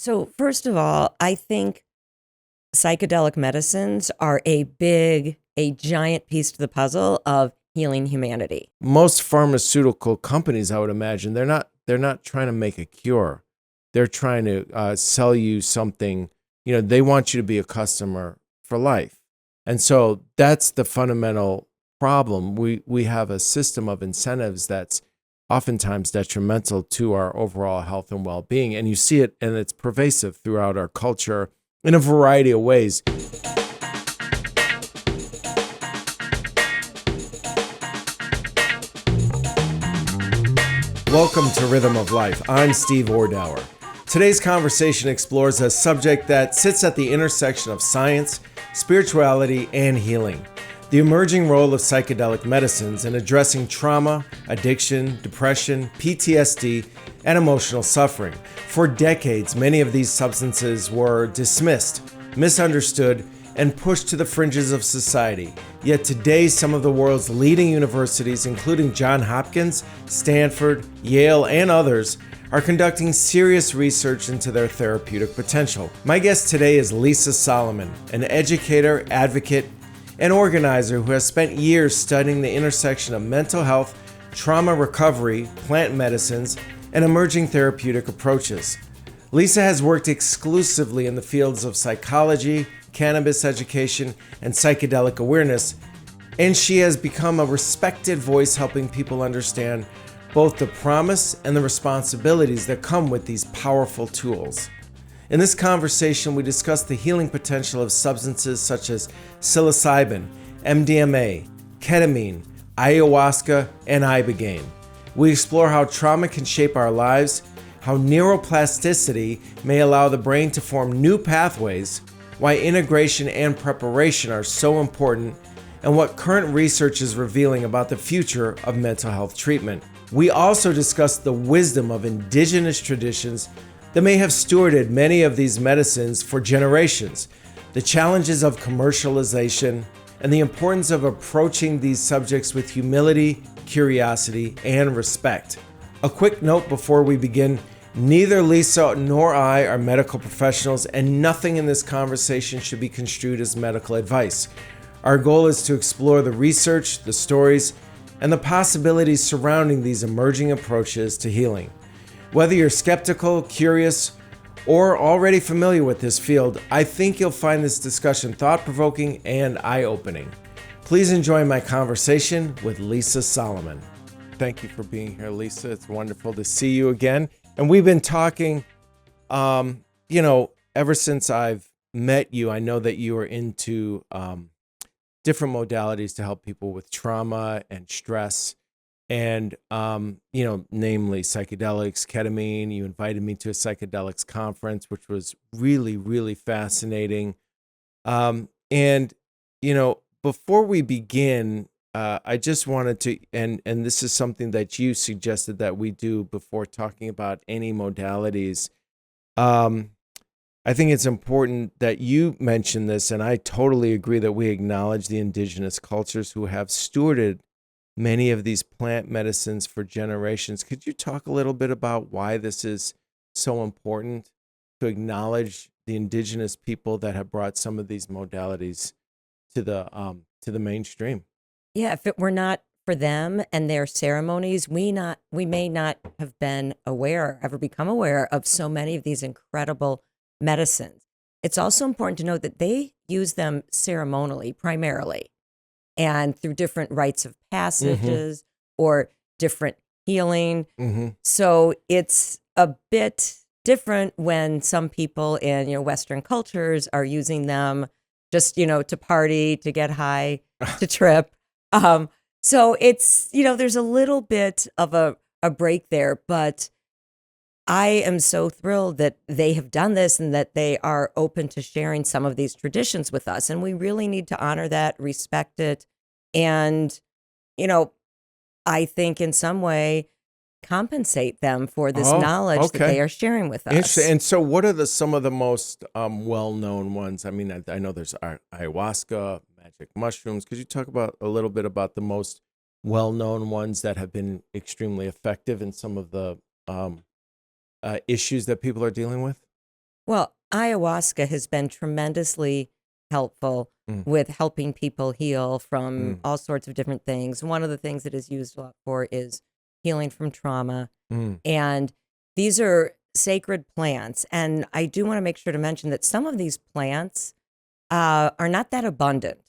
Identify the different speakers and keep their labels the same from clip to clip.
Speaker 1: So, first of all, I think psychedelic medicines are a giant piece to the puzzle of healing humanity.
Speaker 2: Most pharmaceutical companies, I would imagine, they're not trying to make a cure. They're trying to sell you something. They want you to be a customer for life, and so that's the fundamental problem. We have a system of incentives that's oftentimes detrimental to our overall health and well-being, and you see it, and it's pervasive throughout our culture in a variety of ways. Welcome to Rhythm of Life. I'm Steve Ordower. Today's conversation explores a subject that sits at the intersection of science, spirituality, and healing. The emerging role of psychedelic medicines in addressing trauma, addiction, depression, PTSD, and emotional suffering. For decades, many of these substances were dismissed, misunderstood, and pushed to the fringes of society. Yet today, some of the world's leading universities, including Johns Hopkins, Stanford, Yale, and others, are conducting serious research into their therapeutic potential. My guest today is Lisa Solomon, an educator, advocate, and organizer who has spent years studying the intersection of mental health, trauma recovery, plant medicines, and emerging therapeutic approaches. Lisa has worked exclusively in the fields of psychology, cannabis education, and psychedelic awareness, and she has become a respected voice helping people understand both the promise and the responsibilities that come with these powerful tools. In this conversation, we discuss the healing potential of substances such as psilocybin, MDMA, ketamine, ayahuasca, and ibogaine. We explore how trauma can shape our lives, how neuroplasticity may allow the brain to form new pathways, why integration and preparation are so important, and what current research is revealing about the future of mental health treatment. We also discuss the wisdom of indigenous traditions that may have stewarded many of these medicines for generations, the challenges of commercialization, and the importance of approaching these subjects with humility, curiosity, and respect. A quick note before we begin: neither Lisa nor I are medical professionals, and nothing in this conversation should be construed as medical advice. Our goal is to explore the research, the stories, and the possibilities surrounding these emerging approaches to healing. Whether you're skeptical, curious, or already familiar with this field, I think you'll find this discussion thought-provoking and eye-opening. Please enjoy my conversation with Lisa Solomon. Thank you for being here, Lisa. It's wonderful to see you again. And we've been talking, ever since I've met you. I know that you are into different modalities to help people with trauma and stress, and, namely psychedelics, ketamine. You invited me to a psychedelics conference, which was really, really fascinating. Before we begin, I just wanted to, and this is something that you suggested that we do before talking about any modalities. I think it's important that you mention this, and I totally agree that we acknowledge the indigenous cultures who have stewarded many of these plant medicines for generations. Could you talk a little bit about why this is so important to acknowledge the indigenous people that have brought some of these modalities to the mainstream?
Speaker 1: Yeah, if it were not for them and their ceremonies, we may not have been aware, ever become aware of so many of these incredible medicines. It's also important to note that they use them ceremonially primarily, and through different rites of passages or different healing. So it's a bit different when some people in Western cultures are using them just to party, to get high, to trip. So it's there's a little bit of a break there, but I am so thrilled that they have done this and that they are open to sharing some of these traditions with us. And we really need to honor that, respect it, and, I think in some way compensate them for this knowledge that they are sharing with us.
Speaker 2: Interesting. And so what are some of the most well-known ones? I mean, I know there's ayahuasca, magic mushrooms. Could you talk about a little bit about the most well-known ones that have been extremely effective in some of the issues that people are dealing with?
Speaker 1: Well, ayahuasca has been tremendously helpful
Speaker 2: Mm,
Speaker 1: with helping people heal from
Speaker 2: mm,
Speaker 1: all sorts of different things. One of the things it is used a lot for is healing from trauma.
Speaker 2: mm.
Speaker 1: And these are sacred plants. And I do want to make sure to mention that some of these plants are not that abundant.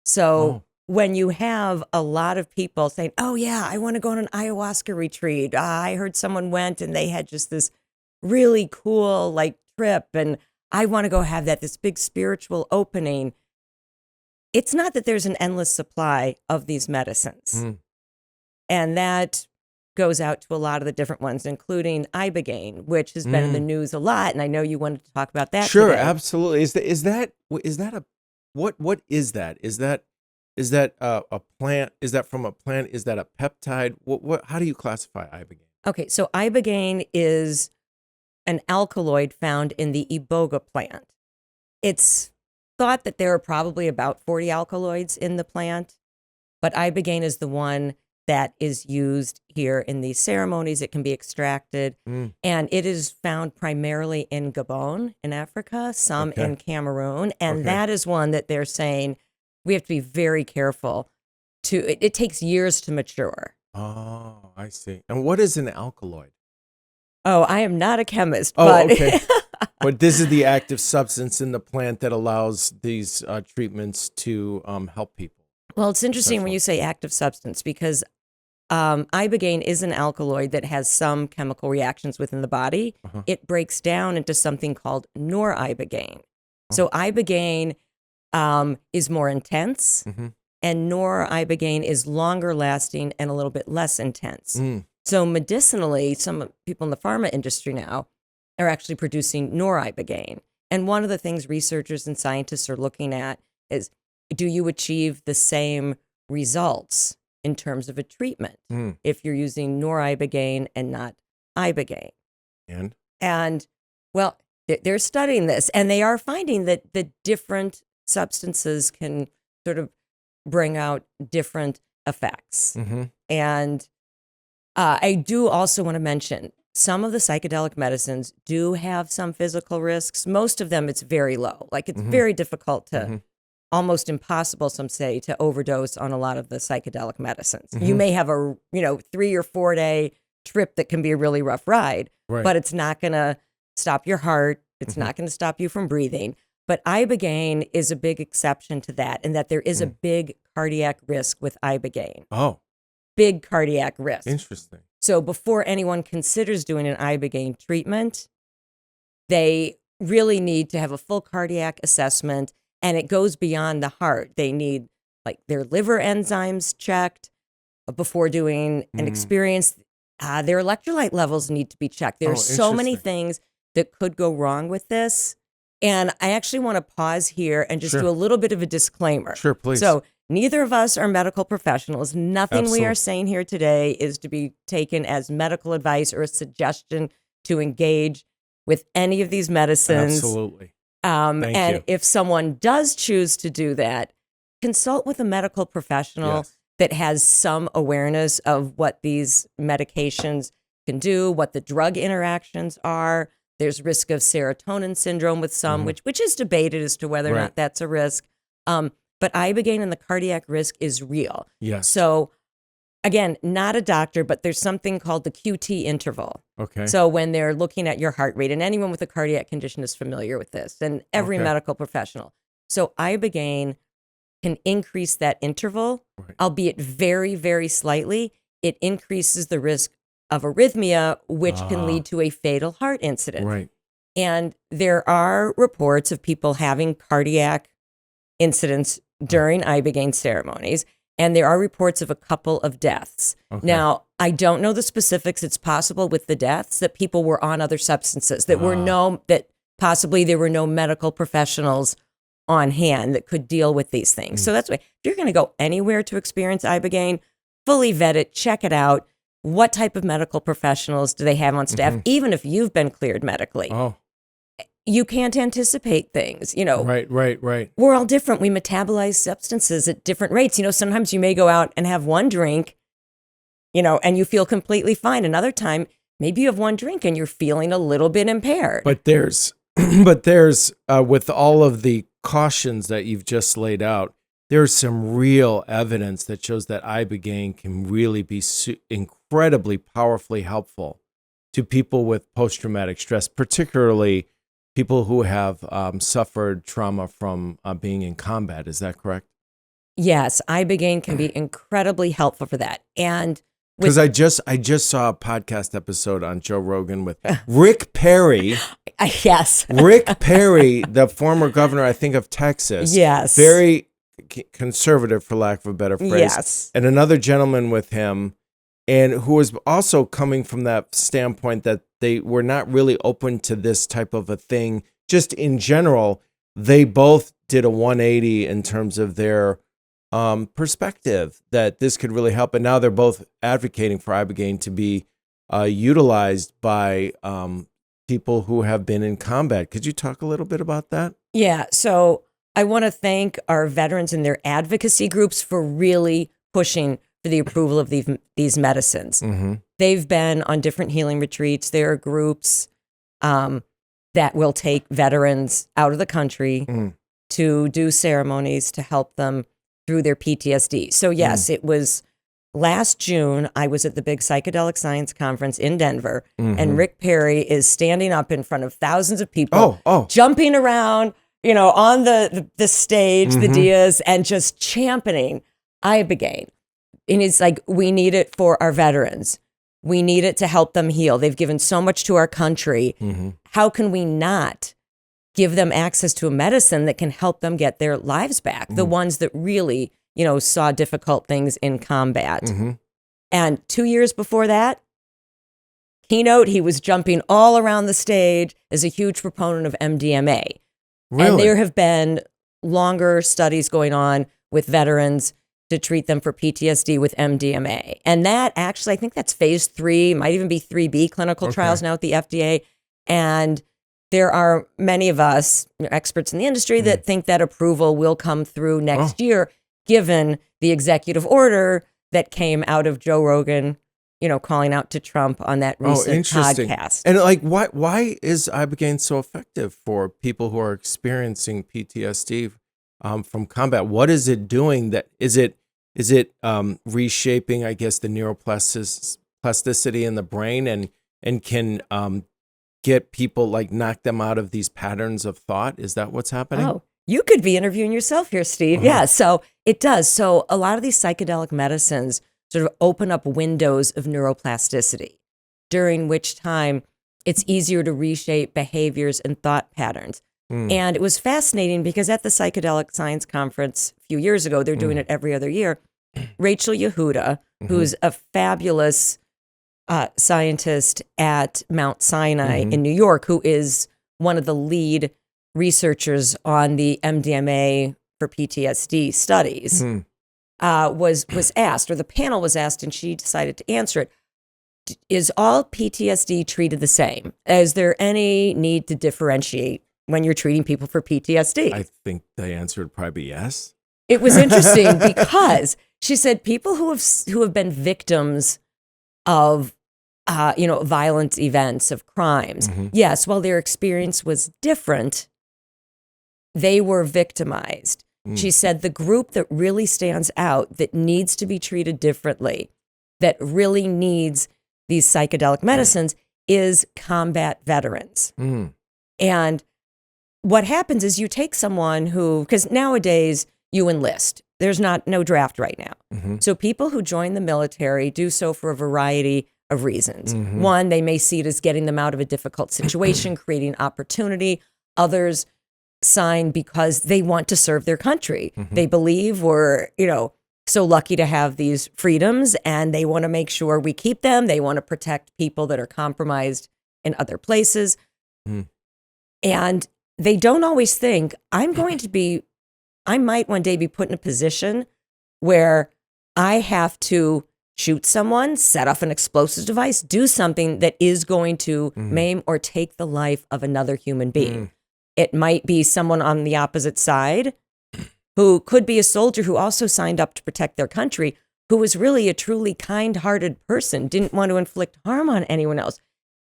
Speaker 1: So
Speaker 2: Oh,
Speaker 1: when you have a lot of people saying, oh, yeah, I want to go on an ayahuasca retreat. I heard someone went and they had just this really cool like trip. And I want to go have that, this big spiritual opening. It's not that there's an endless supply of these medicines.
Speaker 2: mm.
Speaker 1: And that goes out to a lot of the different ones, including ibogaine, which has been in the
Speaker 2: Mm.
Speaker 1: news a lot. And I know you wanted to talk about that
Speaker 2: Sure,
Speaker 1: today.
Speaker 2: absolutely. Is that a what is that? Is that a plant? Is that from a plant? Is that a peptide? What how do you classify ibogaine?
Speaker 1: Okay, so ibogaine is an alkaloid found in the iboga plant. It's thought that there are probably about 40 alkaloids in the plant, but ibogaine is the one that is used here in these ceremonies. It can be extracted,
Speaker 2: Mm,
Speaker 1: and it is found primarily in Gabon, in Africa, some
Speaker 2: okay.
Speaker 1: in Cameroon, and
Speaker 2: Okay.
Speaker 1: that is one that they're saying we have to be very careful to. It takes years to mature.
Speaker 2: Oh, I see. And what is an alkaloid?
Speaker 1: Oh, I am not a chemist,
Speaker 2: Oh,
Speaker 1: but
Speaker 2: okay. But this is the active substance in the plant that allows these treatments to help people,
Speaker 1: well, it's interesting when
Speaker 2: essentially.
Speaker 1: you say active substance because ibogaine is an alkaloid that has some chemical reactions within the body.
Speaker 2: Uh-huh.
Speaker 1: It breaks down into something called noribogaine.
Speaker 2: Oh.
Speaker 1: So ibogaine is more intense,
Speaker 2: Mm-hmm.
Speaker 1: and noribogaine is longer lasting and a little bit less intense.
Speaker 2: Mm.
Speaker 1: So medicinally, some people in the pharma industry now are actually producing noribogaine. And one of the things researchers and scientists are looking at is, do you achieve the same results in terms of a treatment
Speaker 2: Mm.
Speaker 1: if you're using noribogaine and not ibogaine?
Speaker 2: And
Speaker 1: And well, they're studying this and they are finding that the different substances can sort of bring out different effects.
Speaker 2: mm-hmm.
Speaker 1: And I do also want to mention some of the psychedelic medicines do have some physical risks. Most of them, it's very low. Like it's
Speaker 2: Mm-hmm.
Speaker 1: very difficult to,
Speaker 2: Mm-hmm.
Speaker 1: almost impossible, some say, to overdose on a lot of the psychedelic medicines. You
Speaker 2: Mm-hmm.
Speaker 1: may have a 3 or 4 day trip that can be a really rough ride,
Speaker 2: Right.
Speaker 1: but it's not going to stop your heart. It's
Speaker 2: Mhm.
Speaker 1: not going to stop you from breathing. But ibogaine is a big exception to that, in that there is a big cardiac risk with ibogaine.
Speaker 2: Oh,
Speaker 1: Big cardiac risk.
Speaker 2: interesting.
Speaker 1: So before anyone considers doing an ibogaine treatment, they really need to have a full cardiac assessment, and it goes beyond the heart. They need like their liver enzymes checked before doing an
Speaker 2: Mm.
Speaker 1: experience. Their electrolyte levels need to be checked. There
Speaker 2: Oh,
Speaker 1: are so many
Speaker 2: interesting.
Speaker 1: things that could go wrong with this. And I actually want to pause here and just
Speaker 2: Sure.
Speaker 1: do a little bit of a disclaimer.
Speaker 2: Sure, please.
Speaker 1: So, neither of us are medical professionals. Nothing we
Speaker 2: Absolutely.
Speaker 1: are saying here today is to be taken as medical advice or a suggestion to engage with any of these medicines.
Speaker 2: Absolutely. Thank
Speaker 1: And
Speaker 2: you.
Speaker 1: if someone does choose to do that, consult with a medical professional
Speaker 2: Yes.
Speaker 1: that has some awareness of what these medications can do, what the drug interactions are. There's risk of serotonin syndrome with some,
Speaker 2: Mhm.
Speaker 1: which is debated as to whether or
Speaker 2: Right.
Speaker 1: not that's a risk. But ibogaine and the cardiac risk is real.
Speaker 2: Yes.
Speaker 1: So again, not a doctor, but there's something called the QT interval.
Speaker 2: Okay.
Speaker 1: So when they're looking at your heart rate, and anyone with a cardiac condition is familiar with this, and every
Speaker 2: Okay.
Speaker 1: medical professional. So ibogaine can increase that interval,
Speaker 2: Right.
Speaker 1: albeit very, very slightly. It increases the risk of arrhythmia, which can
Speaker 2: Ah.
Speaker 1: lead to a fatal heart incident.
Speaker 2: Right.
Speaker 1: And there are reports of people having cardiac incidents during ibogaine ceremonies. And there are reports of a couple of deaths.
Speaker 2: Okay.
Speaker 1: Now, I don't know the specifics. It's possible with the deaths that people were on other substances, that possibly there were no medical professionals on hand that could deal with these things. So that's why if you're going to go anywhere to experience ibogaine, fully vet it, check it out. What type of medical professionals do they have on staff?
Speaker 2: Mhm.
Speaker 1: Even if you've been cleared medically,
Speaker 2: Oh,
Speaker 1: you can't anticipate things.
Speaker 2: right, right, right.
Speaker 1: We're all different. We metabolize substances at different rates. Sometimes you may go out and have one drink, and you feel completely fine. Another time, maybe you have one drink and you're feeling a little bit impaired.
Speaker 2: But there's But there's, with all of the cautions that you've just laid out, there's some real evidence that shows that ibogaine can really be incredibly powerfully helpful to people with post-traumatic stress, particularly people who have suffered trauma from being in combat. Is that correct?
Speaker 1: Yes, ibogaine can be incredibly helpful for that. And
Speaker 2: because I just saw a podcast episode on Joe Rogan with Rick Perry.
Speaker 1: Yes.
Speaker 2: Rick Perry, the former governor, I think, of Texas.
Speaker 1: Yes.
Speaker 2: Very conservative, for lack of a better phrase.
Speaker 1: Yes.
Speaker 2: And another gentleman with him, and who was also coming from that standpoint that they were not really open to this type of a thing. Just in general, they both did a 180 in terms of their perspective that this could really help. And now they're both advocating for ibogaine to be utilized by people who have been in combat. Could you talk a little bit about that?
Speaker 1: Yeah. So I want to thank our veterans and their advocacy groups for really pushing for the approval of these medicines.
Speaker 2: Mm-hmm.
Speaker 1: They've been on different healing retreats. There are groups that will take veterans out of the country to do ceremonies to help them through their PTSD. So yes, it was last June, I was at the big psychedelic science conference in Denver, and Rick Perry is standing up in front of thousands of people, jumping around, on the stage, the dais, and just championing ibogaine. And it's like, we need it for our veterans. We need it to help them heal. They've given so much to our country. How can we not give them access to a medicine that can help them get their lives back? The ones that really, saw difficult things in combat. And 2 years before that, keynote, he was jumping all around the stage as a huge proponent of MDMA.
Speaker 2: Really?
Speaker 1: And there have been longer studies going on with veterans to treat them for PTSD with MDMA. And that actually, I think that's phase 3, might even be 3B clinical trials now at the FDA. And there are many of us, experts in the industry, that think that approval will come through next year, given the executive order that came out of Joe Rogan, calling out to Trump on that recent podcast.
Speaker 2: And why is ibogaine so effective for people who are experiencing PTSD from combat? What is it doing? Is it reshaping, I guess, the neuroplasticity in the brain and can get people, knock them out of these patterns of thought? Is that what's happening?
Speaker 1: Oh, you could be interviewing yourself here, Steve. Yeah, so it does. So a lot of these psychedelic medicines sort of open up windows of neuroplasticity, during which time it's easier to reshape behaviors and thought patterns. And it was fascinating because at the Psychedelic Science Conference a few years ago, they're doing it every other year, Rachel Yehuda, who's a fabulous scientist at Mount Sinai in New York, who is one of the lead researchers on the MDMA for PTSD studies, was asked, or the panel was asked, and she decided to answer it. Is all PTSD treated the same? Is there any need to differentiate when you're treating people for PTSD?
Speaker 2: I think the answer would probably be yes.
Speaker 1: It was interesting because she said people who have been victims of violent events, of crimes, yes, while their experience was different, they were victimized. She said the group that really stands out, that needs to be treated differently, that really needs these psychedelic medicines, is combat veterans. And what happens is you take someone who, because nowadays you enlist, there's no draft right now. So people who join the military do so for a variety of reasons. One, they may see it as getting them out of a difficult situation, creating opportunity. Others sign because they want to serve their country. They believe we're, so lucky to have these freedoms, and they want to make sure we keep them. They want to protect people that are compromised in other places. And they don't always think, I might one day be put in a position where I have to shoot someone, set off an explosive device, do something that is going to maim or take the life of another human being. It might be someone on the opposite side who could be a soldier who also signed up to protect their country, who was really a truly kind-hearted person, didn't want to inflict harm on anyone else.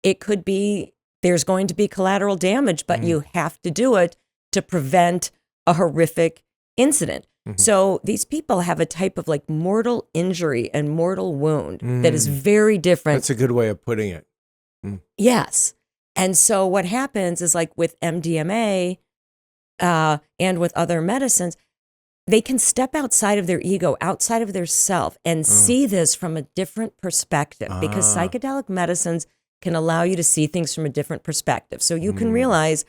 Speaker 1: It could be there's going to be collateral damage, but you have to do it to prevent a horrific incident. So these people have a type of like mortal injury and mortal wound that is very different.
Speaker 2: That's a good way of putting it.
Speaker 1: Yes. And so what happens is like with MDMA and with other medicines, they can step outside of their ego, outside of their self, and see this from a different perspective, because psychedelic medicines can allow you to see things from a different perspective. So you can realize,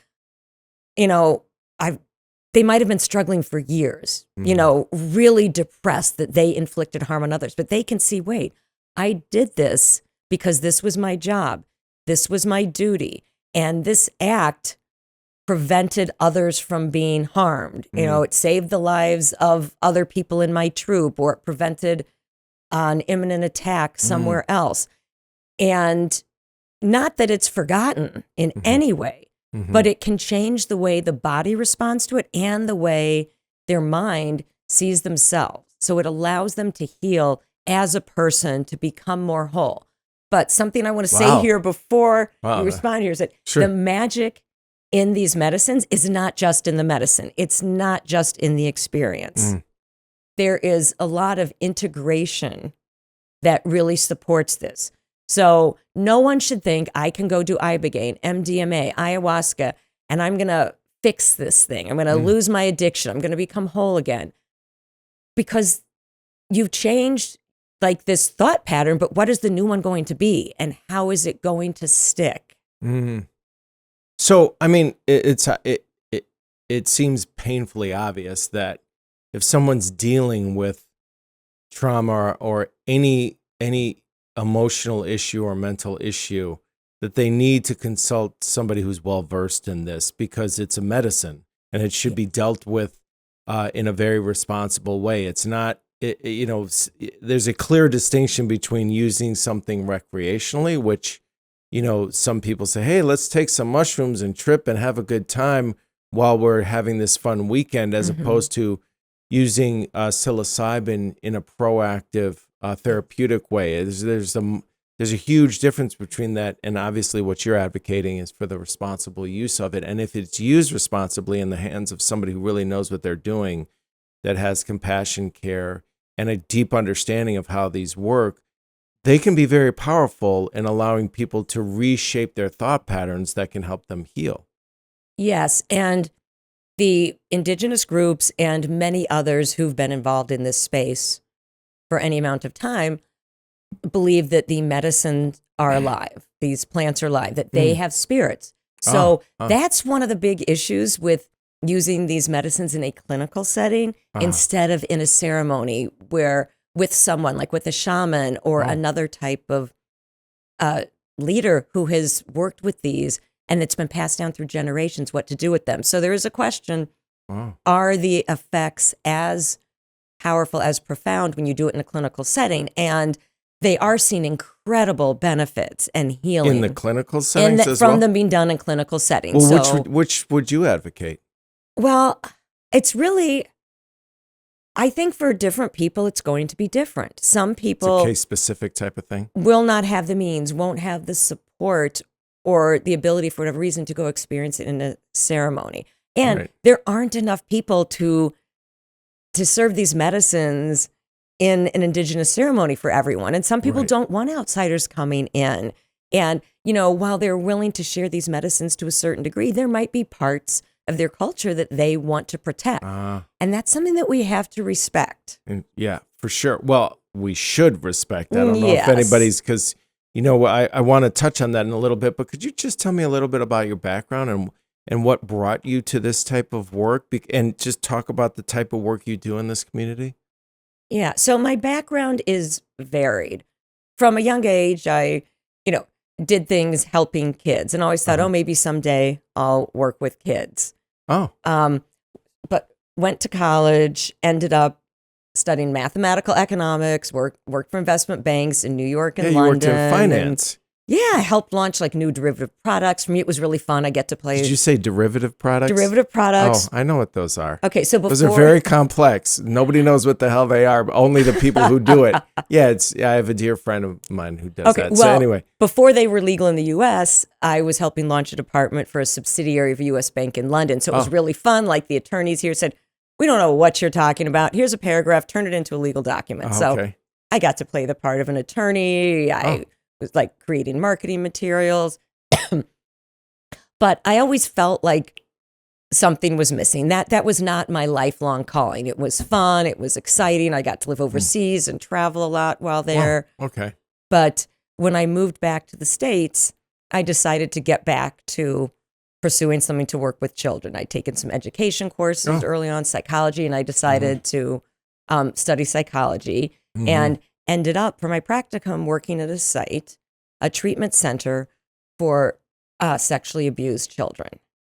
Speaker 1: they might have been struggling for years, really depressed that they inflicted harm on others, but they can see, wait, I did this because this was my job. This was my duty. And this act prevented others from being harmed. It saved the lives of other people in my troop, or it prevented an imminent attack somewhere else. And not that it's forgotten in any way, but it can change the way the body responds to it and the way their mind sees themselves. So it allows them to heal as a person, to become more whole. But something I want to say here before you respond here is that the magic in these medicines is not just in the medicine. It's not just in the experience. There is a lot of integration that really supports this. So no one should think I can go do ibogaine, MDMA, ayahuasca, and I'm going to fix this thing. I'm going to lose my addiction. I'm going to become whole again. Because you've changed like this thought pattern, but what is the new one going to be? And how is it going to stick?
Speaker 2: So, I mean, it seems painfully obvious that if someone's dealing with trauma or any emotional issue or mental issue, that they need to consult somebody who's well versed in this, because it's a medicine and it should be dealt with in a very responsible way. It's not, there's a clear distinction between using something recreationally, which, some people say, hey, let's take some mushrooms and trip and have a good time while we're having this fun weekend, as opposed to using psilocybin in a proactive therapeutic way. There's a huge difference between that, and obviously what you're advocating is for the responsible use of it. And if it's used responsibly in the hands of somebody who really knows what they're doing, that has compassion, care, and a deep understanding of how these work, they can be very powerful in allowing people to reshape their thought patterns that can help them heal.
Speaker 1: Yes, and the indigenous groups and many others who've been involved in this space for any amount of time believe that the medicines are alive. These plants are alive, that they have spirits. So that's one of the big issues with using these medicines in a clinical setting instead of in a ceremony where with someone like with a shaman or another type of leader who has worked with these and it's been passed down through generations, what to do with them. So there is a question, are the effects as powerful, as profound when you do it in a clinical setting? And they are seeing incredible benefits and healing.
Speaker 2: In the clinical settings as well?
Speaker 1: From them being done in clinical settings.
Speaker 2: Well, which would you advocate?
Speaker 1: Well, it's really, I think for different people, it's going to be different. Some people...
Speaker 2: It's a case-specific type of thing?
Speaker 1: Will not have the means, won't have the support or the ability for whatever reason to go experience it in a ceremony. And there aren't enough people to serve these medicines in an indigenous ceremony for everyone. And some people don't want outsiders coming in. And, while they're willing to share these medicines to a certain degree, there might be parts of their culture that they want to protect. And that's something that we have to respect.
Speaker 2: Yeah, for sure. Well, we should respect that. I don't know if anybody's, because, I want to touch on that in a little bit, but could you just tell me a little bit about your background and what brought you to this type of work, and just talk about the type of work you do in this community?
Speaker 1: Yeah, so my background is varied. From a young age, I, did things helping kids and always thought, maybe someday I'll work with kids. But went to college, ended up studying mathematical economics, worked for investment banks in New York and London.
Speaker 2: You worked in finance.
Speaker 1: Yeah, I helped launch like new derivative products. For me, it was really fun. I get to play
Speaker 2: Did you say derivative products?
Speaker 1: derivative products.
Speaker 2: Oh, I know what those are.
Speaker 1: Okay, so before
Speaker 2: Those are very complex. Nobody knows what the hell they are, but only the people who do it. Yeah, I have a dear friend of mine who does that.
Speaker 1: well,
Speaker 2: So anyway,
Speaker 1: before they were legal in the U.S., I was helping launch a department for a subsidiary of a U.S. bank in London. So it was really fun. Like the attorneys here said, we don't know what you're talking about. Here's a paragraph. Turn it into a legal document. So I got to play the part of an attorney. I was like creating marketing materials. But I always felt like something was missing. That was not my lifelong calling. It was fun. It was exciting. I got to live overseas and travel a lot while there.
Speaker 2: Okay.
Speaker 1: But when I moved back to the States, I decided to get back to pursuing something to work with children. I'd taken some education courses early on, psychology, and I decided to study psychology and ended up for my practicum working at a treatment center for sexually abused children.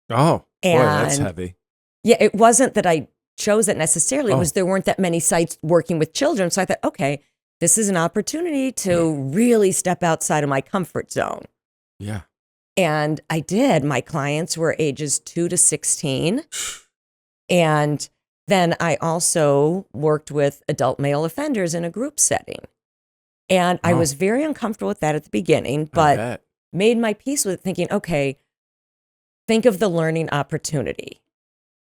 Speaker 2: Oh, boy, that's
Speaker 1: And
Speaker 2: heavy.
Speaker 1: yeah, it wasn't that I chose it necessarily. It was there weren't that many sites working with children. So I thought, okay, this is an opportunity to really step outside of my comfort zone.
Speaker 2: Yeah.
Speaker 1: And I did. My clients were ages 2 to 16. And then I also worked with adult male offenders in a group setting. And I was very uncomfortable with that at the beginning, but made my peace with it, thinking, okay, think of the learning opportunity.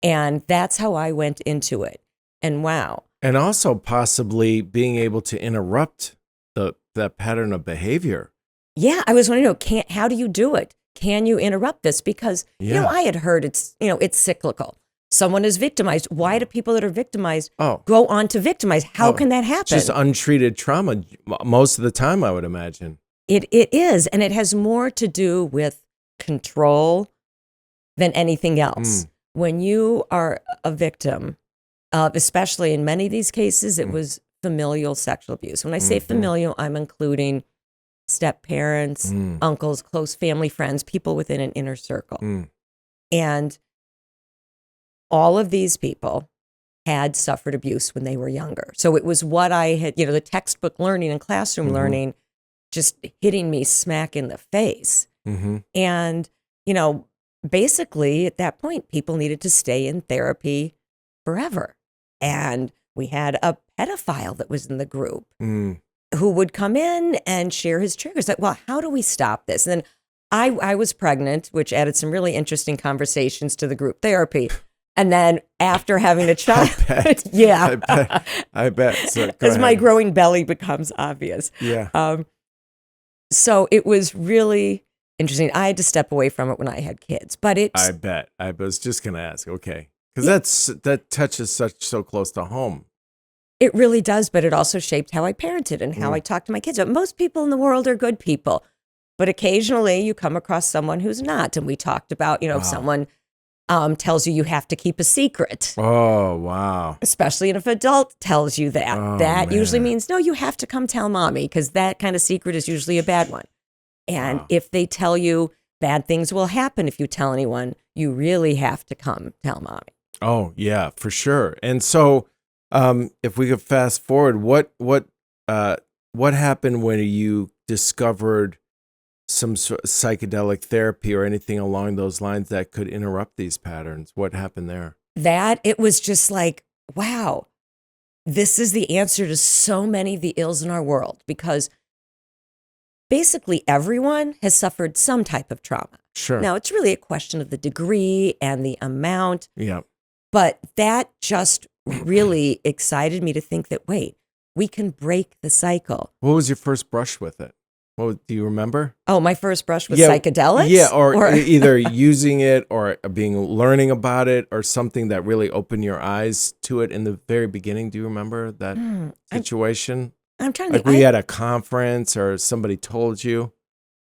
Speaker 1: And that's how I went into it. And wow.
Speaker 2: And also possibly being able to interrupt that pattern of behavior.
Speaker 1: Yeah, I was wondering, how do you do it? Can you interrupt this? Because, I had heard it's cyclical. Someone is victimized. Why do people that are victimized go on to victimize? How can that happen?
Speaker 2: Just untreated trauma most of the time, I would imagine.
Speaker 1: It is. And it has more to do with control than anything else. When you are a victim, especially in many of these cases, it was familial sexual abuse. When I say familial, I'm including step-parents, uncles, close family friends, people within an inner circle. And all of these people had suffered abuse when they were younger. So it was what I had, the textbook learning and classroom learning just hitting me smack in the face. And, basically at that point, people needed to stay in therapy forever. And we had a pedophile that was in the group who would come in and share his triggers. Like, well, how do we stop this? And then I was pregnant, which added some really interesting conversations to the group therapy. And then after having a child,
Speaker 2: I bet. So,
Speaker 1: as my growing belly becomes obvious.
Speaker 2: Yeah.
Speaker 1: So it was really interesting. I had to step away from it when I had kids, but
Speaker 2: I bet. I was just going to ask. Okay. Because that touches so close to home.
Speaker 1: It really does, but it also shaped how I parented and how I talked to my kids. But most people in the world are good people, but occasionally you come across someone who's not. And we talked about, if someone tells you have to keep a secret.
Speaker 2: Oh, wow.
Speaker 1: Especially if an adult tells you that. That usually means, no, you have to come tell mommy, because that kind of secret is usually a bad one. And if they tell you bad things will happen if you tell anyone, you really have to come tell mommy.
Speaker 2: Oh, yeah, for sure. And so if we could fast forward, what happened when you discovered some sort of psychedelic therapy or anything along those lines that could interrupt these patterns? What happened there?
Speaker 1: It was just like, wow, this is the answer to so many of the ills in our world, because basically everyone has suffered some type of trauma.
Speaker 2: Sure.
Speaker 1: Now, it's really a question of the degree and the amount.
Speaker 2: Yeah.
Speaker 1: But that just really excited me to think that, wait, we can break the cycle.
Speaker 2: What was your first brush with it? Do you remember?
Speaker 1: Oh, my first brush with psychedelics?
Speaker 2: Yeah, or either using it or learning about it, or something that really opened your eyes to it in the very beginning. Do you remember that situation?
Speaker 1: I'm trying to think.
Speaker 2: Like we had a conference or somebody told you?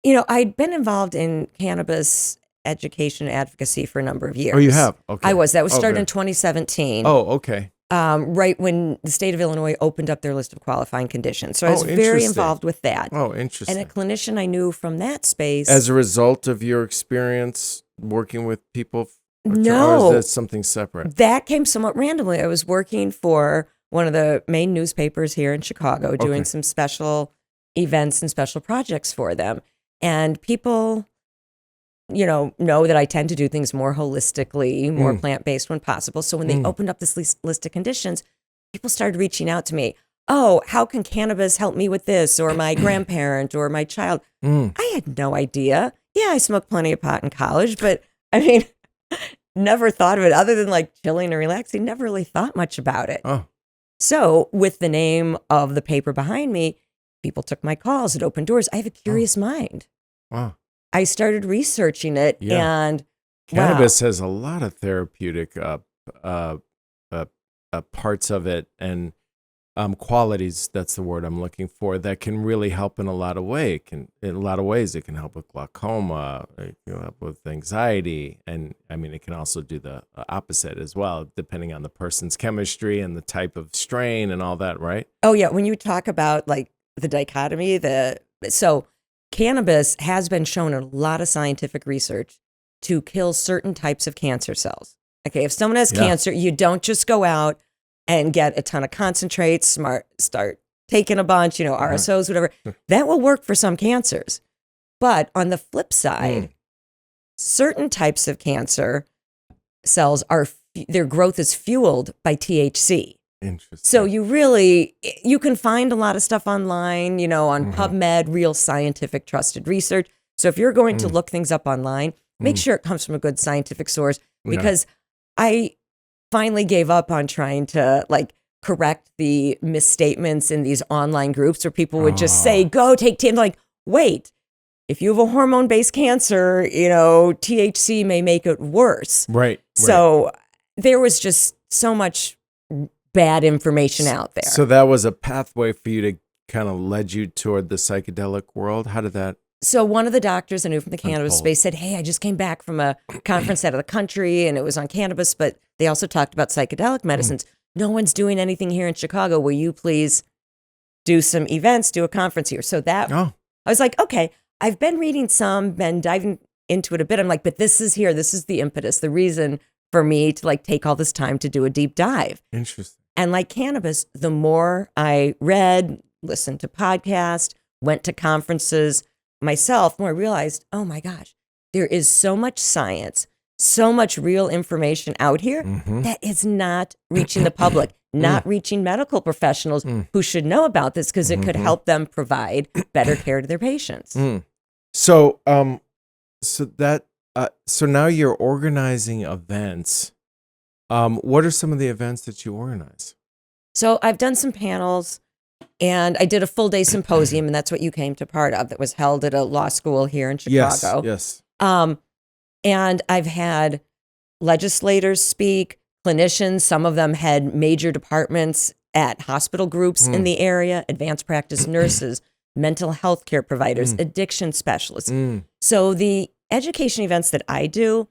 Speaker 1: I'd been involved in cannabis education advocacy for a number of years.
Speaker 2: Oh, you have? Okay.
Speaker 1: I was. That was started in 2017.
Speaker 2: Oh, okay.
Speaker 1: Right when the state of Illinois opened up their list of qualifying conditions. So I was very involved with that.
Speaker 2: Oh, interesting.
Speaker 1: And a clinician I knew from that space.
Speaker 2: As a result of your experience working with people?
Speaker 1: No.
Speaker 2: Or is that something separate?
Speaker 1: That came somewhat randomly. I was working for one of the main newspapers here in Chicago, doing some special events and special projects for them. And people, know that I tend to do things more holistically, more plant-based when possible. So when they opened up this list of conditions, people started reaching out to me. Oh, how can cannabis help me with this? Or my grandparent or my child. I had no idea. Yeah, I smoked plenty of pot in college, but I mean, never thought of it other than like chilling and relaxing. Never really thought much about it.
Speaker 2: Oh.
Speaker 1: So with the name of the paper behind me, people took my calls. It opened doors. I have a curious mind.
Speaker 2: Wow.
Speaker 1: I started researching it, and
Speaker 2: cannabis has a lot of therapeutic parts of it, and qualities. That's the word I'm looking for. That can really help in a lot of ways. In a lot of ways, it can help with glaucoma. It can help with anxiety, and I mean, it can also do the opposite as well, depending on the person's chemistry and the type of strain and all that. Right?
Speaker 1: Oh yeah. When you talk about like the dichotomy, so cannabis has been shown in a lot of scientific research to kill certain types of cancer cells. Okay, if someone has cancer, you don't just go out and get a ton of concentrates, start taking a bunch, RSOs, whatever. That will work for some cancers. But on the flip side, certain types of cancer cells their growth is fueled by THC.
Speaker 2: Interesting.
Speaker 1: So you can find a lot of stuff online, on PubMed, real scientific trusted research. So if you're going to look things up online, make sure it comes from a good scientific source, because I finally gave up on trying to like correct the misstatements in these online groups where people would just say, go take THC. Like, wait, if you have a hormone-based cancer, THC may make it worse.
Speaker 2: Right.
Speaker 1: So there was just so much bad information out there.
Speaker 2: So that was a pathway for you to kind of led you toward the psychedelic world. How did that?
Speaker 1: So one of the doctors I knew from the cannabis space said, hey, I just came back from a conference out of the country and it was on cannabis, but they also talked about psychedelic medicines. No one's doing anything here in Chicago. Will you please do some events, do a conference here? So I was like, okay, I've been reading some, been diving into it a bit. I'm like, but this is the impetus, the reason for me to like take all this time to do a deep dive.
Speaker 2: Interesting.
Speaker 1: And like cannabis, the more I read, listened to podcasts, went to conferences myself, the more I realized, oh my gosh, there is so much science, so much real information out here that is not reaching the public, not reaching medical professionals who should know about this because it could help them provide better care to their patients.
Speaker 2: So now you're organizing events. What are some of the events that you organize?
Speaker 1: So I've done some panels, and I did a full day symposium, and that's what you came to part of, that was held at a law school here in Chicago.
Speaker 2: Yes.
Speaker 1: And I've had legislators speak, clinicians, some of them had major departments at hospital groups in the area, advanced practice nurses, mental health care providers, addiction specialists. So the education events that I do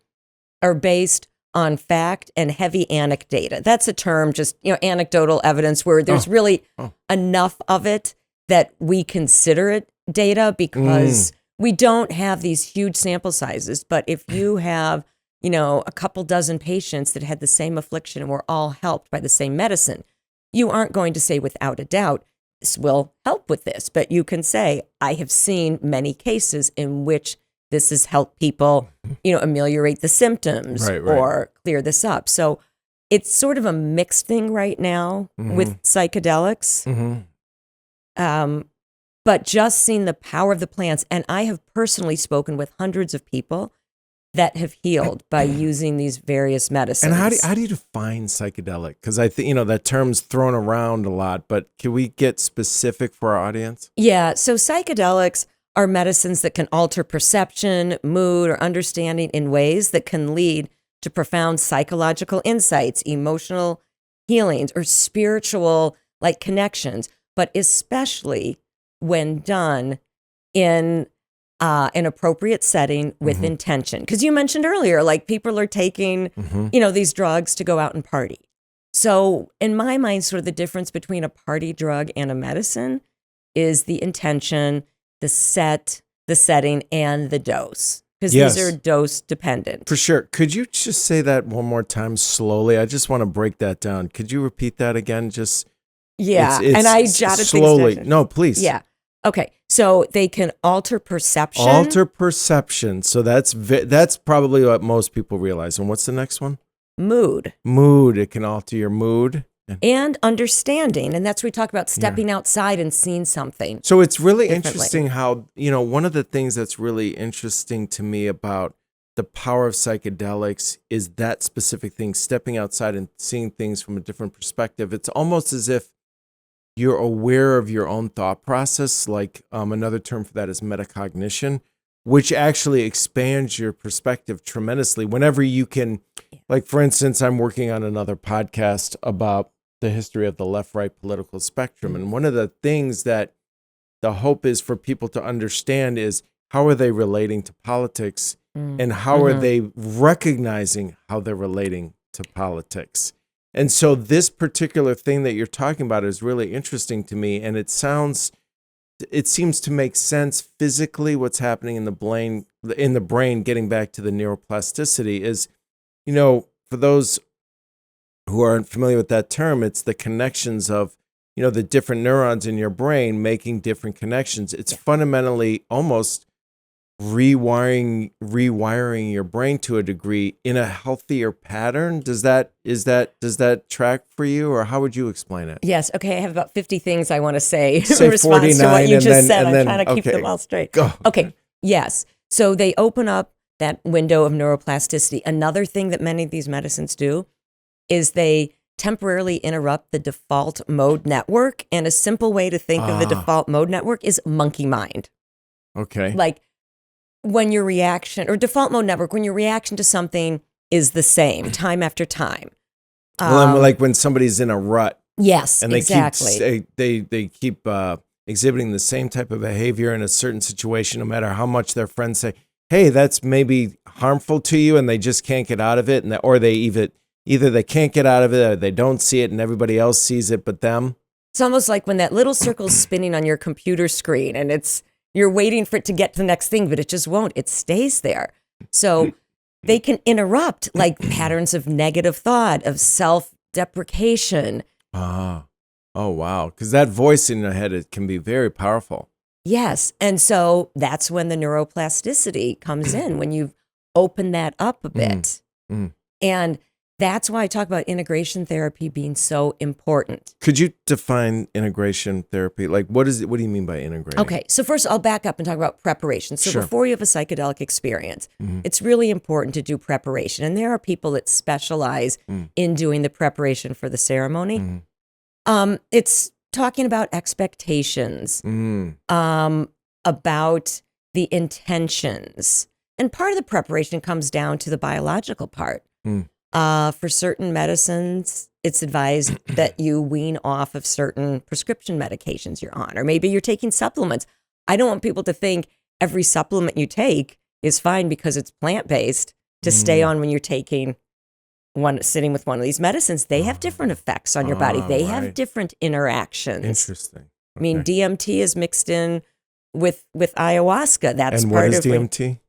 Speaker 1: are based on fact and heavy anecdata. That's a term, just anecdotal evidence where there's really enough of it that we consider it data, because we don't have these huge sample sizes. But if you have, a couple dozen patients that had the same affliction and were all helped by the same medicine, you aren't going to say without a doubt, this will help with this. But you can say, I have seen many cases in which this has helped people, ameliorate the symptoms or clear this up. So it's sort of a mixed thing right now with psychedelics. But just seeing the power of the plants. And I have personally spoken with hundreds of people that have healed by using these various medicines.
Speaker 2: And how do you define psychedelic? Because I think, that term's thrown around a lot, but can we get specific for our audience?
Speaker 1: Yeah. So psychedelics are medicines that can alter perception, mood, or understanding in ways that can lead to profound psychological insights, emotional healings, or spiritual connections, but especially when done in an appropriate setting with intention. Because you mentioned earlier, people are taking, these drugs to go out and party. So in my mind, sort of the difference between a party drug and a medicine is the intention, the setting, and the dose. Because these are dose dependent.
Speaker 2: For sure. Could you just say that one more time slowly? I just want to break that down. Could you repeat that again? Just
Speaker 1: and I jotted
Speaker 2: slowly.
Speaker 1: things down.
Speaker 2: No, please.
Speaker 1: Yeah. Okay. So they can alter perception.
Speaker 2: Alter perception. So that's probably what most people realize. And what's the next one?
Speaker 1: Mood.
Speaker 2: Mood. It can alter your mood.
Speaker 1: And understanding. And that's what we talk about, stepping outside and seeing something.
Speaker 2: So it's really interesting how, one of the things that's really interesting to me about the power of psychedelics is that specific thing, stepping outside and seeing things from a different perspective. It's almost as if you're aware of your own thought process. Like another term for that is metacognition, which actually expands your perspective tremendously whenever you can. Like, for instance, I'm working on another podcast about the history of the left-right political spectrum. And one of the things that the hope is for people to understand is how are they relating to politics and how are they recognizing how they're relating to politics. And so this particular thing that you're talking about is really interesting to me. And it seems to make sense physically what's happening in the brain, getting back to the neuroplasticity is, for those who aren't familiar with that term, it's the connections of, the different neurons in your brain making different connections. It's fundamentally almost rewiring your brain to a degree in a healthier pattern. Does that track for you, or how would you explain it?
Speaker 1: Yes. Okay. I have about 50 things I want to say in
Speaker 2: Say
Speaker 1: response to what you just said. I'm
Speaker 2: then,
Speaker 1: trying to keep them all straight.
Speaker 2: Go.
Speaker 1: Okay. Yes. So they open up that window of neuroplasticity. Another thing that many of these medicines do is they temporarily interrupt the default mode network. And a simple way to think of the default mode network is monkey mind.
Speaker 2: Okay.
Speaker 1: Like when your reaction, or default mode network, when your reaction to something is the same time after time.
Speaker 2: Like when somebody's in a rut.
Speaker 1: Yes,
Speaker 2: and they
Speaker 1: exactly.
Speaker 2: they keep exhibiting the same type of behavior in a certain situation, no matter how much their friends say, hey, that's maybe harmful to you, and they just can't get out of it, or they either they can't get out of it or they don't see it and everybody else sees it but them.
Speaker 1: It's almost like when that little circle's spinning on your computer screen and you're waiting for it to get to the next thing, but it just won't. It stays there. So they can interrupt like patterns of negative thought, of self-deprecation.
Speaker 2: Oh, wow. Because that voice in your head, it can be very powerful.
Speaker 1: Yes. And so that's when the neuroplasticity comes in, when you open that up a bit. And that's why I talk about integration therapy being so important.
Speaker 2: Could you define integration therapy? Like, what do you mean by integrating?
Speaker 1: Okay, so first I'll back up and talk about preparation. So
Speaker 2: Sure.
Speaker 1: before you have a psychedelic experience, it's really important to do preparation. And there are people that specialize in doing the preparation for the ceremony. It's talking about expectations, about the intentions. And part of the preparation comes down to the biological part. For certain medicines, it's advised that you wean off of certain prescription medications you're on, or maybe you're taking supplements. I don't want people to think every supplement you take is fine because it's plant-based to stay on when you're sitting with one of these medicines. They have different effects on your body. They have different interactions.
Speaker 2: Interesting. Okay.
Speaker 1: I mean, DMT is mixed in with ayahuasca. That's
Speaker 2: and
Speaker 1: part
Speaker 2: what is
Speaker 1: of
Speaker 2: DMT?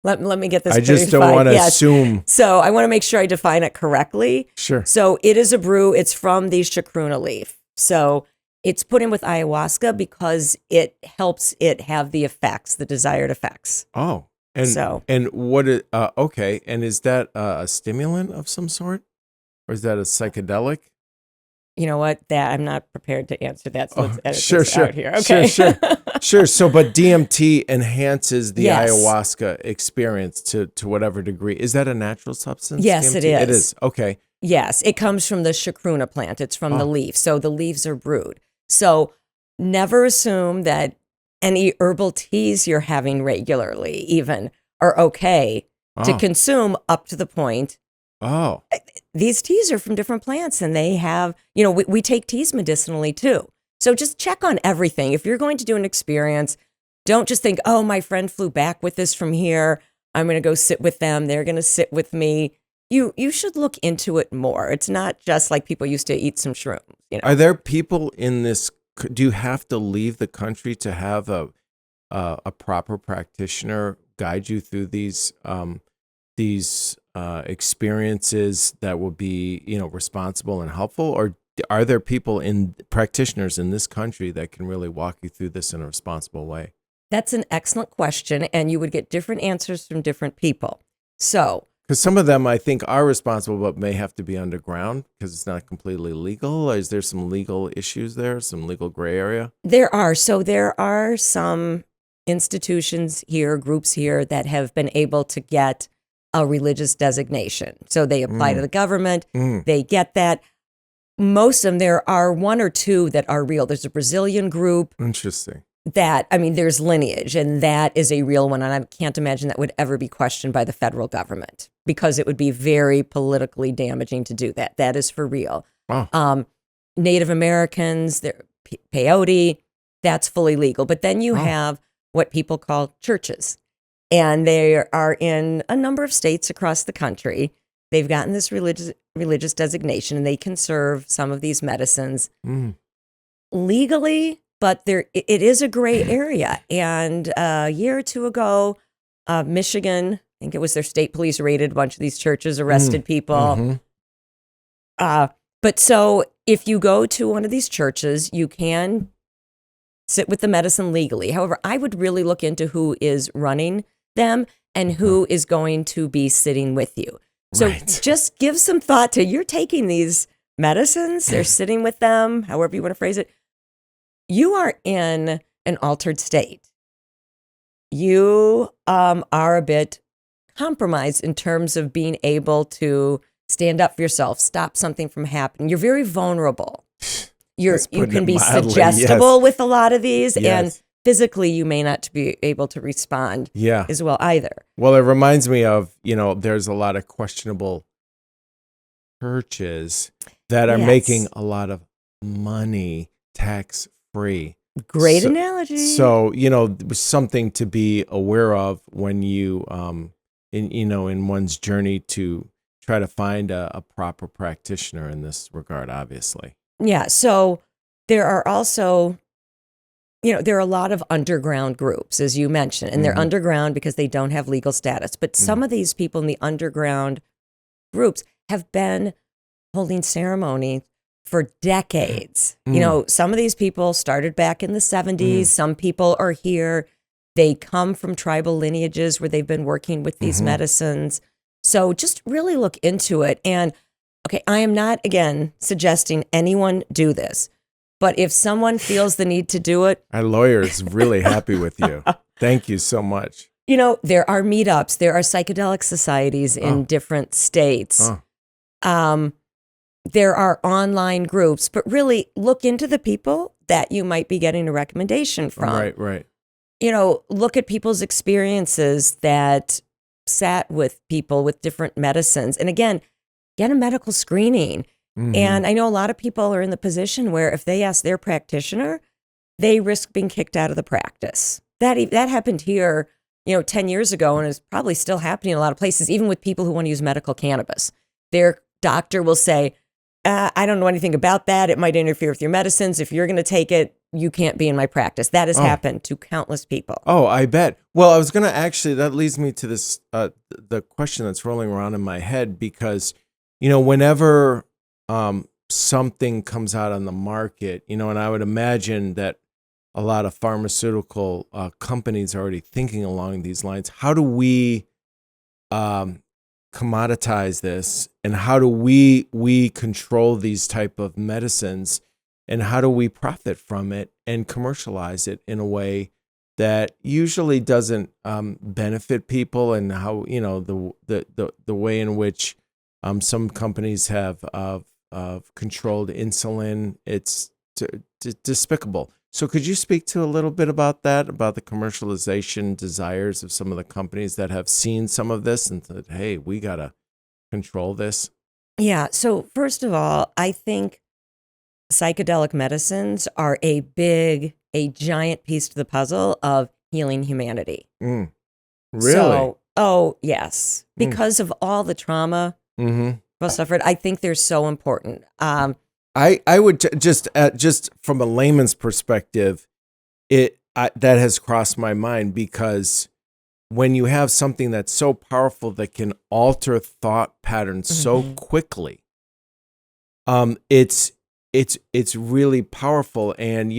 Speaker 1: Let me get this.
Speaker 2: I just don't want to assume.
Speaker 1: So I want to make sure I define it correctly.
Speaker 2: Sure.
Speaker 1: So it is a brew. It's from the chacruna leaf. So it's put in with ayahuasca because it helps it have the effects, the desired effects.
Speaker 2: Oh, and what? Okay, and is that a stimulant of some sort, or is that a psychedelic?
Speaker 1: You know what? That I'm not prepared to answer that. So let's edit this out here.
Speaker 2: Okay. Sure. So, but DMT enhances the ayahuasca experience to whatever degree. Is that a natural substance?
Speaker 1: Yes,
Speaker 2: DMT?
Speaker 1: it is.
Speaker 2: It is. Okay.
Speaker 1: Yes, it comes from the chacruna plant. It's from the leaf. So the leaves are brewed. So never assume that any herbal teas you're having regularly even are okay to consume up to the point.
Speaker 2: Oh.
Speaker 1: These teas are from different plants and they have, we take teas medicinally too. So just check on everything. If you're going to do an experience, don't just think, oh, my friend flew back with this from here. I'm going to go sit with them. They're going to sit with me. You should look into it more. It's not just like people used to eat some shrooms.
Speaker 2: Are there people in this? Do you have to leave the country to have a proper practitioner guide you through these experiences that will be responsible and helpful, or are there practitioners in this country that can really walk you through this in a responsible way?
Speaker 1: That's an excellent question, and you would get different answers from different people. So,
Speaker 2: because some of them I think are responsible, but may have to be underground because it's not completely legal. Is there some legal issues there, some legal gray area?
Speaker 1: there are some institutions here, groups here that have been able to get a religious designation. So they apply to the government, they get that. Most of them, there are one or two that are real. There's a Brazilian group.
Speaker 2: Interesting.
Speaker 1: There's lineage, and that is a real one. And I can't imagine that would ever be questioned by the federal government because it would be very politically damaging to do that. That is for real.
Speaker 2: Oh.
Speaker 1: Native Americans, peyote, that's fully legal. But then you have what people call churches, and they are in a number of states across the country. They've gotten this religious designation, and they can serve some of these medicines legally. But it is a gray area. And a year or two ago, Michigan, I think it was their state police raided a bunch of these churches, arrested people. But so if you go to one of these churches, you can sit with the medicine legally. However, I would really look into who is running them and who is going to be sitting with you. So just give some thought to, you're taking these medicines, they're sitting with them, however you want to phrase it. You are in an altered state. You are a bit compromised in terms of being able to stand up for yourself, stop something from happening. You're very vulnerable. You can be suggestible with a lot of these, and physically you may not be able to respond as well either.
Speaker 2: Well, it reminds me of, there's a lot of questionable churches that are making a lot of money tax free.
Speaker 1: Great analogy.
Speaker 2: So, something to be aware of when you, in one's journey to try to find a proper practitioner in this regard, obviously.
Speaker 1: Yeah. So there are also, there are a lot of underground groups, as you mentioned, and they're underground because they don't have legal status. But some of these people in the underground groups have been holding ceremony for decades. Some of these people started back in the 70s. Some people are here. They come from tribal lineages where they've been working with these medicines. So just really look into it. And okay, I am not, again, suggesting anyone do this, but if someone feels the need to do it.
Speaker 2: Our lawyer is really happy with you. Thank you so much.
Speaker 1: There are meetups, there are psychedelic societies in different states. There are online groups, but really look into the people that you might be getting a recommendation from.
Speaker 2: Right.
Speaker 1: Look at people's experiences that sat with people with different medicines. And again, get a medical screening. And I know a lot of people are in the position where if they ask their practitioner, they risk being kicked out of the practice. That happened here, 10 years ago, and is probably still happening in a lot of places, even with people who want to use medical cannabis. Their doctor will say, I don't know anything about that. It might interfere with your medicines. If you're going to take it, you can't be in my practice. That has happened to countless people.
Speaker 2: Oh, I bet. Well, I was going to that leads me to this, the question that's rolling around in my head, because, whenever something comes out on the market, and I would imagine that a lot of pharmaceutical companies are already thinking along these lines. How do we commoditize this, and how do we control these type of medicines, and how do we profit from it and commercialize it in a way that usually doesn't benefit people, and how the way in which some companies have controlled insulin, it's despicable. So could you speak to a little bit about that, about the commercialization desires of some of the companies that have seen some of this and said, hey, we got to control this?
Speaker 1: Yeah. So first of all, I think psychedelic medicines are a giant piece to the puzzle of healing humanity.
Speaker 2: Really?
Speaker 1: So, yes. Because of all the trauma people suffered, I think they're so important.
Speaker 2: I would just from a layman's perspective, that has crossed my mind, because when you have something that's so powerful that can alter thought patterns so quickly, it's it's really powerful. And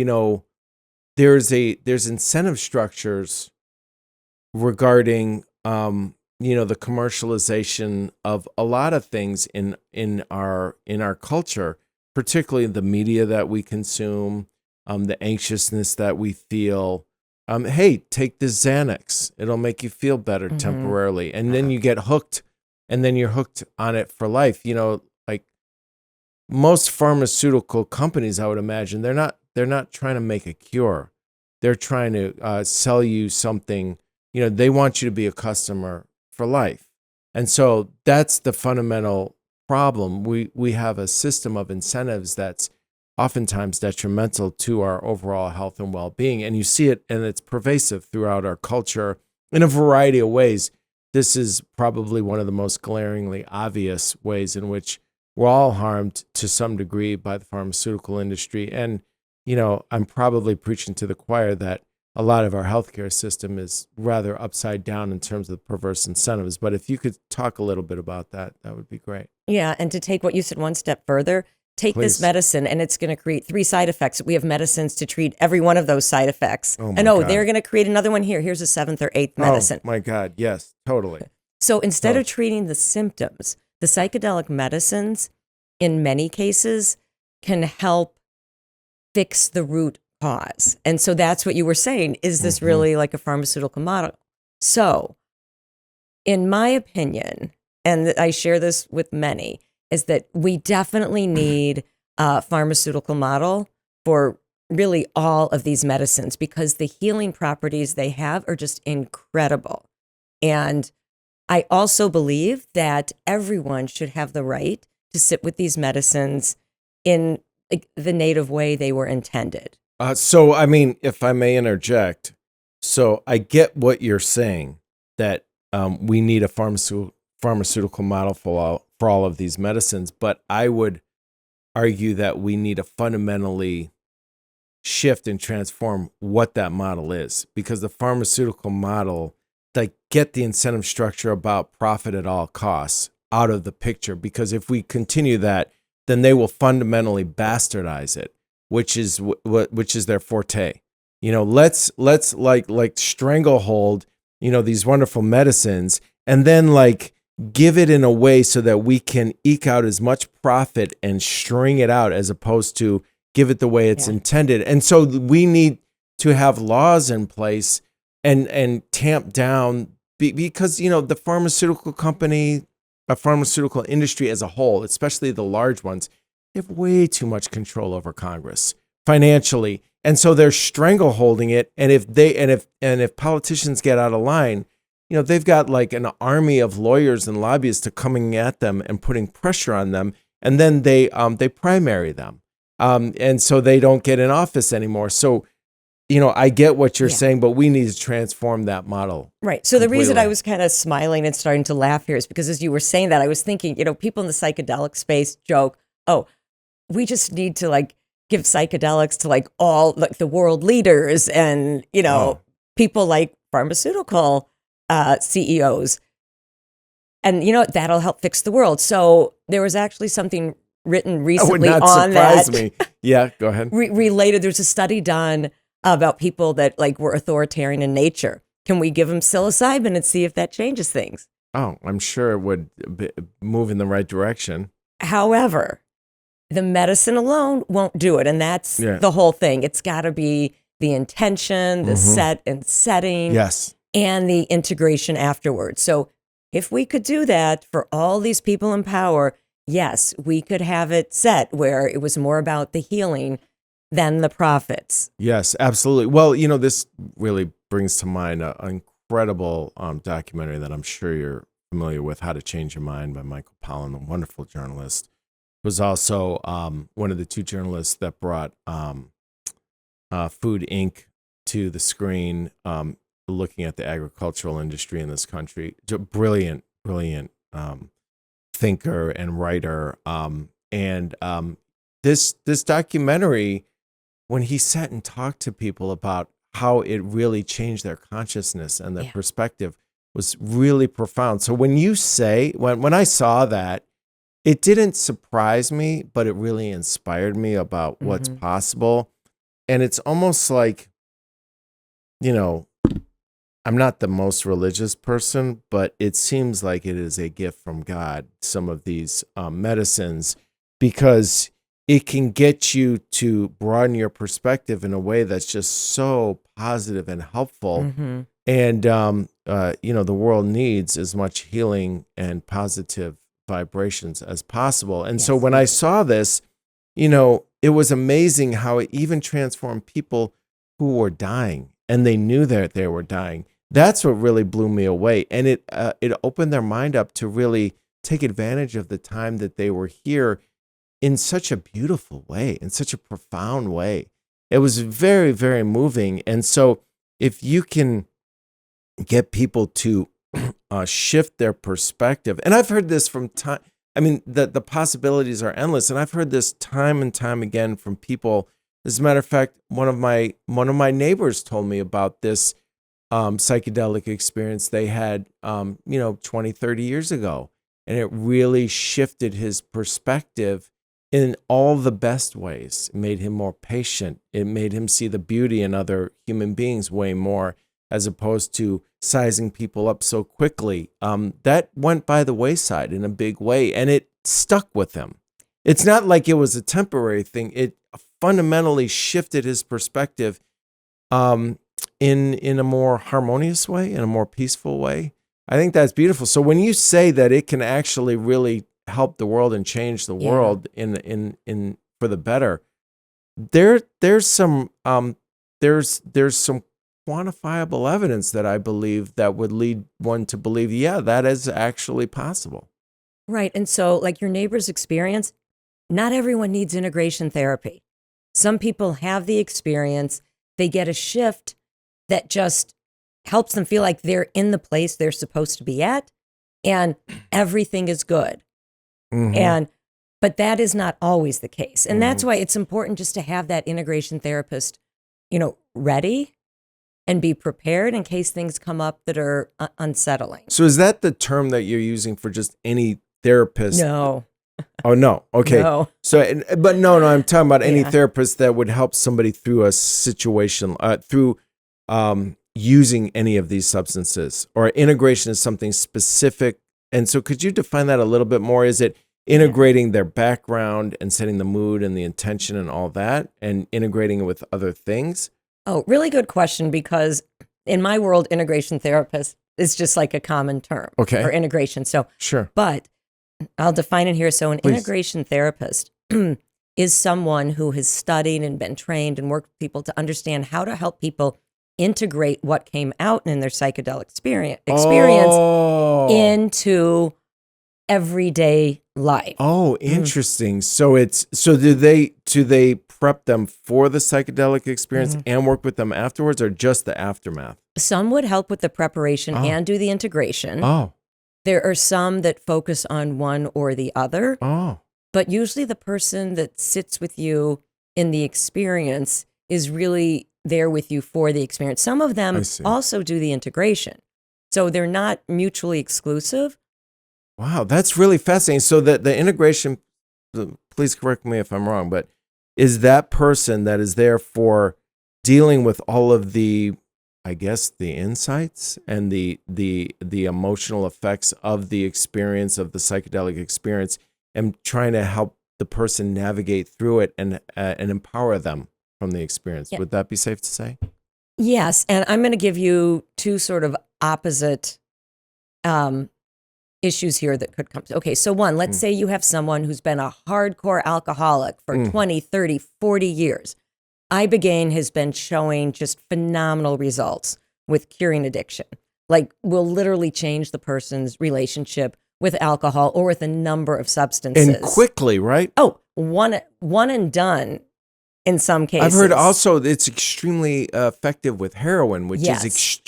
Speaker 2: there's incentive structures regarding the commercialization of a lot of things in our culture, particularly the media that we consume, the anxiousness that we feel. Hey, take this Xanax. It'll make you feel better temporarily. And then you get hooked, and then you're hooked on it for life. Like most pharmaceutical companies, I would imagine, they're not trying to make a cure. They're trying to sell you something. They want you to be a customer for life. And so that's the fundamental problem. We have a system of incentives that's oftentimes detrimental to our overall health and well-being. And you see it, and it's pervasive throughout our culture in a variety of ways. This is probably one of the most glaringly obvious ways in which we're all harmed to some degree by the pharmaceutical industry. And, I'm probably preaching to the choir that a lot of our healthcare system is rather upside down in terms of the perverse incentives. But if you could talk a little bit about that, that would be great.
Speaker 1: Yeah. And to take what you said one step further, take this medicine and it's going to create 3 side effects. We have medicines to treat every one of those side effects. They're going to create another one here. Here's a 7th or 8th medicine.
Speaker 2: Oh my God. Yes, totally.
Speaker 1: So instead of treating the symptoms, the psychedelic medicines in many cases can help fix the root cause. And so that's what you were saying. Is this really like a pharmaceutical model? So in my opinion, and I share this with many, is that we definitely need a pharmaceutical model for really all of these medicines, because the healing properties they have are just incredible. And I also believe that everyone should have the right to sit with these medicines in the native way they were intended.
Speaker 2: So, I mean, if I may interject, so I get what you're saying, that we need a pharmaceutical model for all of these medicines, but I would argue that we need to fundamentally shift and transform what that model is, because the pharmaceutical model, like, get the incentive structure about profit at all costs out of the picture, because if we continue that, then they will fundamentally bastardize it, which is their forte. Let's like stranglehold, these wonderful medicines, and then like give it in a way so that we can eke out as much profit and string it out, as opposed to give it the way it's intended. And so we need to have laws in place and tamp down, because the pharmaceutical industry as a whole, especially the large ones, they have way too much control over Congress financially, and so they're strangleholding it. And if politicians get out of line, they've got like an army of lawyers and lobbyists coming at them and putting pressure on them, and then they primary them, and so they don't get in office anymore. So I get what you're saying, but we need to transform that model.
Speaker 1: Right. So the reason I was kind of smiling and starting to laugh here is because as you were saying that, I was thinking, people in the psychedelic space joke, oh, we just need to like give psychedelics to like all like the world leaders and, people like pharmaceutical CEOs. And, that'll help fix the world. So there was actually something written recently on that.
Speaker 2: That would not surprise me. Yeah, go ahead.
Speaker 1: Related, there's a study done about people that like were authoritarian in nature. Can we give them psilocybin and see if that changes things?
Speaker 2: Oh, I'm sure it would move in the right direction.
Speaker 1: However, the medicine alone won't do it. And that's the whole thing. It's got to be the intention, the set and setting, and the integration afterwards. So if we could do that for all these people in power, yes, we could have it set where it was more about the healing than the profits.
Speaker 2: Yes, absolutely. Well, this really brings to mind an incredible documentary that I'm sure you're familiar with, How to Change Your Mind, by Michael Pollan, a wonderful journalist. Was also one of the 2 journalists that brought Food Inc. to the screen, looking at the agricultural industry in this country. Brilliant thinker and writer. This documentary, when he sat and talked to people about how it really changed their consciousness and their perspective, was really profound. So when you say, when I saw that, it didn't surprise me, but it really inspired me about what's possible. And it's almost like, you know, I'm not the most religious person, but it seems like it is a gift from God, some of these medicines, because it can get you to broaden your perspective in a way that's just so positive and helpful. And, the world needs as much healing and positive vibrations as possible. And so when I saw this, it was amazing how it even transformed people who were dying, and they knew that they were dying. That's what really blew me away. And it opened their mind up to really take advantage of the time that they were here in such a beautiful way, in such a profound way. It was very, very moving. And so if you can get people to shift their perspective, and I've heard this from time, I mean, the possibilities are endless. And I've heard this time and time again from people. As a matter of fact, one of my neighbors told me about this psychedelic experience they had, 20, 30 years ago. And it really shifted his perspective in all the best ways. It made him more patient. It made him see the beauty in other human beings way more, as opposed to sizing people up so quickly. That went by the wayside in a big way, and it stuck with him. It's not like it was a temporary thing. It fundamentally shifted his perspective in a more harmonious way, in a more peaceful way. I think that's beautiful. So when you say that it can actually really help the world and change the world in for the better, there's some quantifiable evidence that I believe that would lead one to believe, that is actually possible.
Speaker 1: Right. And so, like your neighbor's experience, not everyone needs integration therapy. Some people have the experience, they get a shift that just helps them feel like they're in the place they're supposed to be at, and everything is good. But that is not always the case. And that's why it's important just to have that integration therapist, ready and be prepared in case things come up that are unsettling.
Speaker 2: So is that the term that you're using for just any therapist?
Speaker 1: No.
Speaker 2: Oh, no. Okay.
Speaker 1: No.
Speaker 2: So, but no, I'm talking about any therapist that would help somebody through a situation, through using any of these substances, or integration is something specific. And so could you define that a little bit more? Is it integrating their background and setting the mood and the intention and all that, and integrating it with other things?
Speaker 1: Oh, really good question, because in my world, integration therapist is just like a common term for integration. So,
Speaker 2: sure.
Speaker 1: But I'll define it here. So an integration therapist is someone who has studied and been trained and worked with people to understand how to help people integrate what came out in their psychedelic experience into everyday life.
Speaker 2: Oh, interesting. So do they prep them for the psychedelic experience and work with them afterwards, or just the aftermath?
Speaker 1: Some would help with the preparation and do the integration.
Speaker 2: Oh.
Speaker 1: There are some that focus on one or the other.
Speaker 2: Oh.
Speaker 1: But usually the person that sits with you in the experience is really there with you for the experience. Some of them also do the integration. So they're not mutually exclusive.
Speaker 2: Wow, that's really fascinating. So the integration, please correct me if I'm wrong, but is that person that is there for dealing with all of the, I guess, the insights and the emotional effects of the experience, of the psychedelic experience, and trying to help the person navigate through it and empower them from the experience. Yeah. Would that be safe to say?
Speaker 1: Yes, and I'm going to give you two sort of opposite issues here that could come. Okay, so one, let's say you have someone who's been a hardcore alcoholic for 20, 30, 40 years. Ibogaine has been showing just phenomenal results with curing addiction. Like, will literally change the person's relationship with alcohol or with a number of substances.
Speaker 2: And quickly, right?
Speaker 1: Oh, one and done in some cases.
Speaker 2: I've heard also it's extremely effective with heroin, which is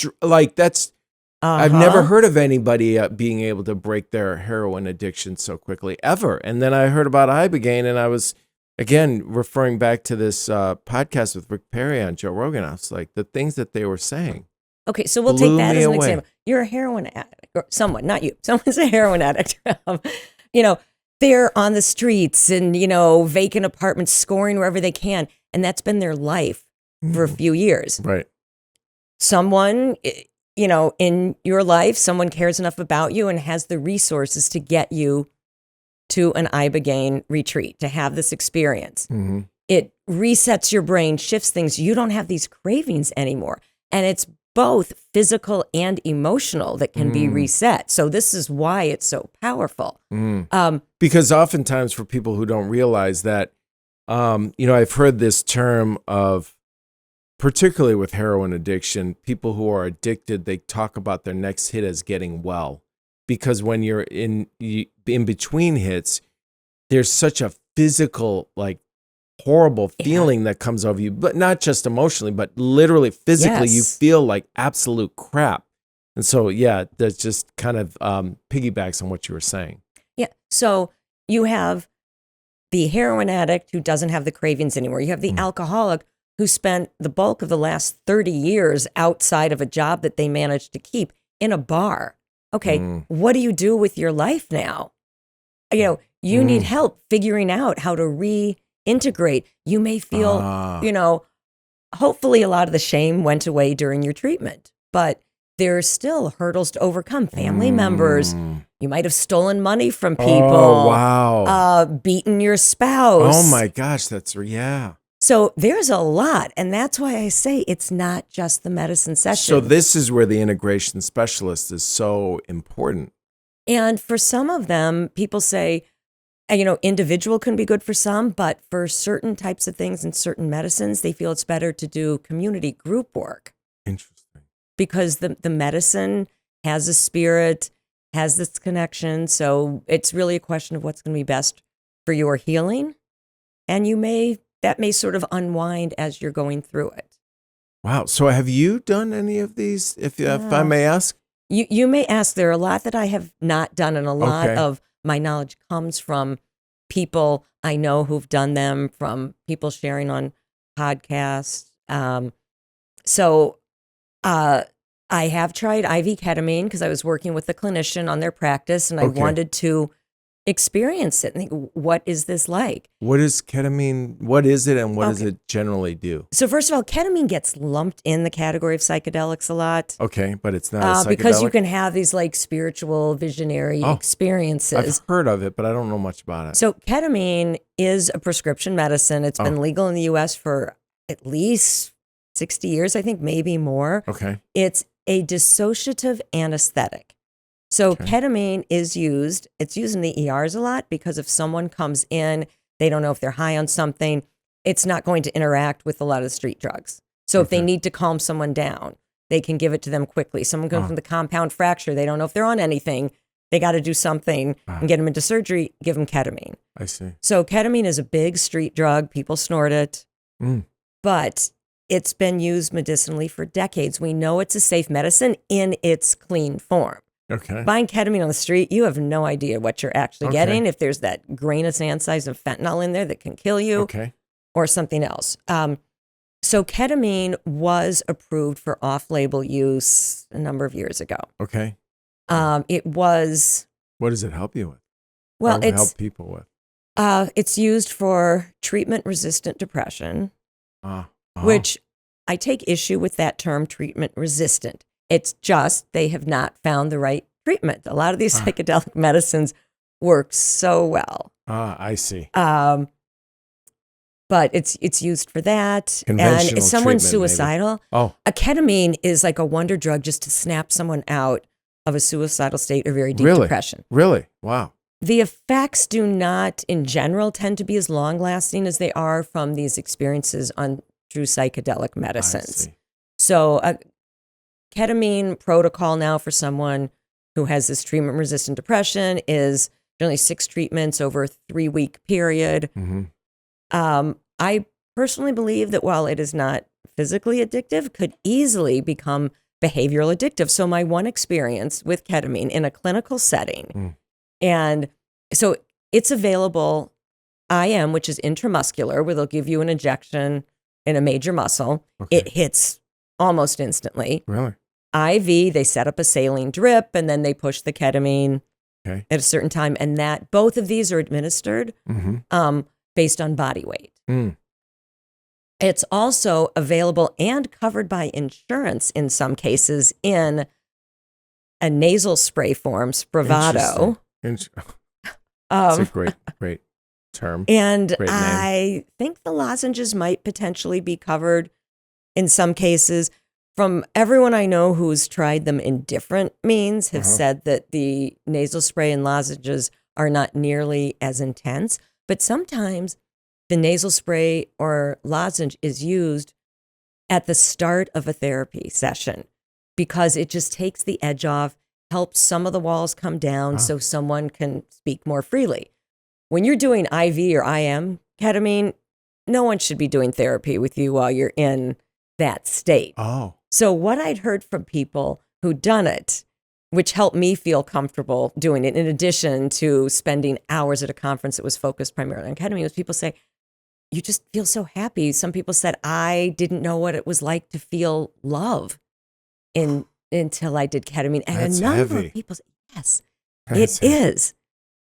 Speaker 2: that's... I've never heard of anybody being able to break their heroin addiction so quickly, ever. And then I heard about ibogaine, and I was, again, referring back to this podcast with Rick Perry on Joe Rogan. I was like, the things that they were saying.
Speaker 1: Okay, so we'll take that as an example. You're a heroin addict, or someone, not you. Someone's a heroin addict. they're on the streets and, vacant apartments, scoring wherever they can. And that's been their life for a few years.
Speaker 2: Right.
Speaker 1: Someone, in your life, someone cares enough about you and has the resources to get you to an ibogaine retreat, to have this experience.
Speaker 2: Mm-hmm.
Speaker 1: It resets your brain, shifts things. You don't have these cravings anymore. And it's both physical and emotional that can be reset. So this is why it's so powerful.
Speaker 2: Because oftentimes for people who don't realize that, I've heard this term of, particularly with heroin addiction, people who are addicted, they talk about their next hit as getting well. Because when you're in between hits, there's such a physical, horrible feeling that comes over you, but not just emotionally, but literally physically, you feel like absolute crap. And so, that just kind of piggybacks on what you were saying.
Speaker 1: Yeah. So you have the heroin addict who doesn't have the cravings anymore. You have the alcoholic who spent the bulk of the last 30 years outside of a job that they managed to keep in a bar. Okay, what do you do with your life now? You need help figuring out how to reintegrate. You may feel, hopefully a lot of the shame went away during your treatment, but there's still hurdles to overcome. Family members, you might have stolen money from people.
Speaker 2: Oh, wow.
Speaker 1: Beaten your spouse.
Speaker 2: Oh my gosh, yeah.
Speaker 1: So there's a lot, and that's why I say it's not just the medicine session.
Speaker 2: So this is where the integration specialist is so important.
Speaker 1: And for some of them, people say, individual can be good for some, but for certain types of things and certain medicines, they feel it's better to do community group work.
Speaker 2: Interesting.
Speaker 1: Because the medicine has a spirit, has this connection. So it's really a question of what's going to be best for your healing. And that may sort of unwind as you're going through it.
Speaker 2: Wow. So have you done any of these, if I may ask?
Speaker 1: You may ask. There are a lot that I have not done, and a lot of my knowledge comes from people I know who've done them, from people sharing on podcasts. So I have tried IV ketamine because I was working with a clinician on their practice, and I wanted to experience it and think, what is this like?
Speaker 2: What is ketamine? What is it, and what does it generally do?
Speaker 1: So first of all, ketamine gets lumped in the category of psychedelics a lot.
Speaker 2: Okay, but it's not a psychedelic?
Speaker 1: Because you can have these spiritual visionary experiences.
Speaker 2: I've heard of it, but I don't know much about it.
Speaker 1: So ketamine is a prescription medicine. It's been legal in the U.S. for at least 60 years, I think, maybe more.
Speaker 2: Okay.
Speaker 1: It's a dissociative anesthetic. So ketamine is used. It's used in the ERs a lot because if someone comes in, they don't know if they're high on something, it's not going to interact with a lot of the street drugs. So if they need to calm someone down, they can give it to them quickly. Someone going from the compound fracture, they don't know if they're on anything. They got to do something and get them into surgery, give them ketamine.
Speaker 2: I see.
Speaker 1: So ketamine is a big street drug. People snort it. But it's been used medicinally for decades. We know it's a safe medicine in its clean form.
Speaker 2: Okay.
Speaker 1: Buying ketamine on the street, you have no idea what you're actually getting. If there's that grain of sand size of fentanyl in there that can kill you, or something else. So ketamine was approved for off-label use a number of years ago.
Speaker 2: Okay.
Speaker 1: It was.
Speaker 2: What does it help you with?
Speaker 1: Well,
Speaker 2: it's help people with.
Speaker 1: It's used for treatment-resistant depression, which I take issue with that term, treatment-resistant. It's just they have not found the right treatment. A lot of these psychedelic medicines work so well.
Speaker 2: I see.
Speaker 1: But it's used for that. And if someone's suicidal, a ketamine is like a wonder drug just to snap someone out of a suicidal state or very deep depression.
Speaker 2: Really? Wow.
Speaker 1: The effects do not, in general, tend to be as long-lasting as they are from these experiences on true psychedelic medicines. So ketamine protocol now for someone who has this treatment-resistant depression is generally 6 treatments over a 3-week period. I personally believe that while it is not physically addictive, could easily become behavioral addictive. So my one experience with ketamine in a clinical setting, and so it's available IM, which is intramuscular, where they'll give you an injection in a major muscle. It hits almost instantly.
Speaker 2: Really?
Speaker 1: IV, they set up a saline drip and then they push the ketamine
Speaker 2: Okay.
Speaker 1: at a certain time, and that both of these are administered based on body weight.
Speaker 2: Mm.
Speaker 1: It's also available and covered by insurance in some cases in a nasal spray form, Spravato.
Speaker 2: That's a great term.
Speaker 1: And
Speaker 2: Great name.
Speaker 1: I think the lozenges might potentially be covered in some cases. From everyone I know who's tried them in different means have said that the nasal spray and lozenges are not nearly as intense, but sometimes the nasal spray or lozenge is used at the start of a therapy session because it just takes the edge off, helps some of the walls come down so someone can speak more freely. When you're doing IV or IM ketamine, no one should be doing therapy with you while you're in that state.
Speaker 2: Oh.
Speaker 1: So what I'd heard from people who'd done it, which helped me feel comfortable doing it, in addition to spending hours at a conference that was focused primarily on ketamine, was people say, you just feel so happy. Some people said, I didn't know what it was like to feel love until I did ketamine. And
Speaker 2: That's
Speaker 1: a number
Speaker 2: heavy.
Speaker 1: of people said, yes,
Speaker 2: That's
Speaker 1: it is.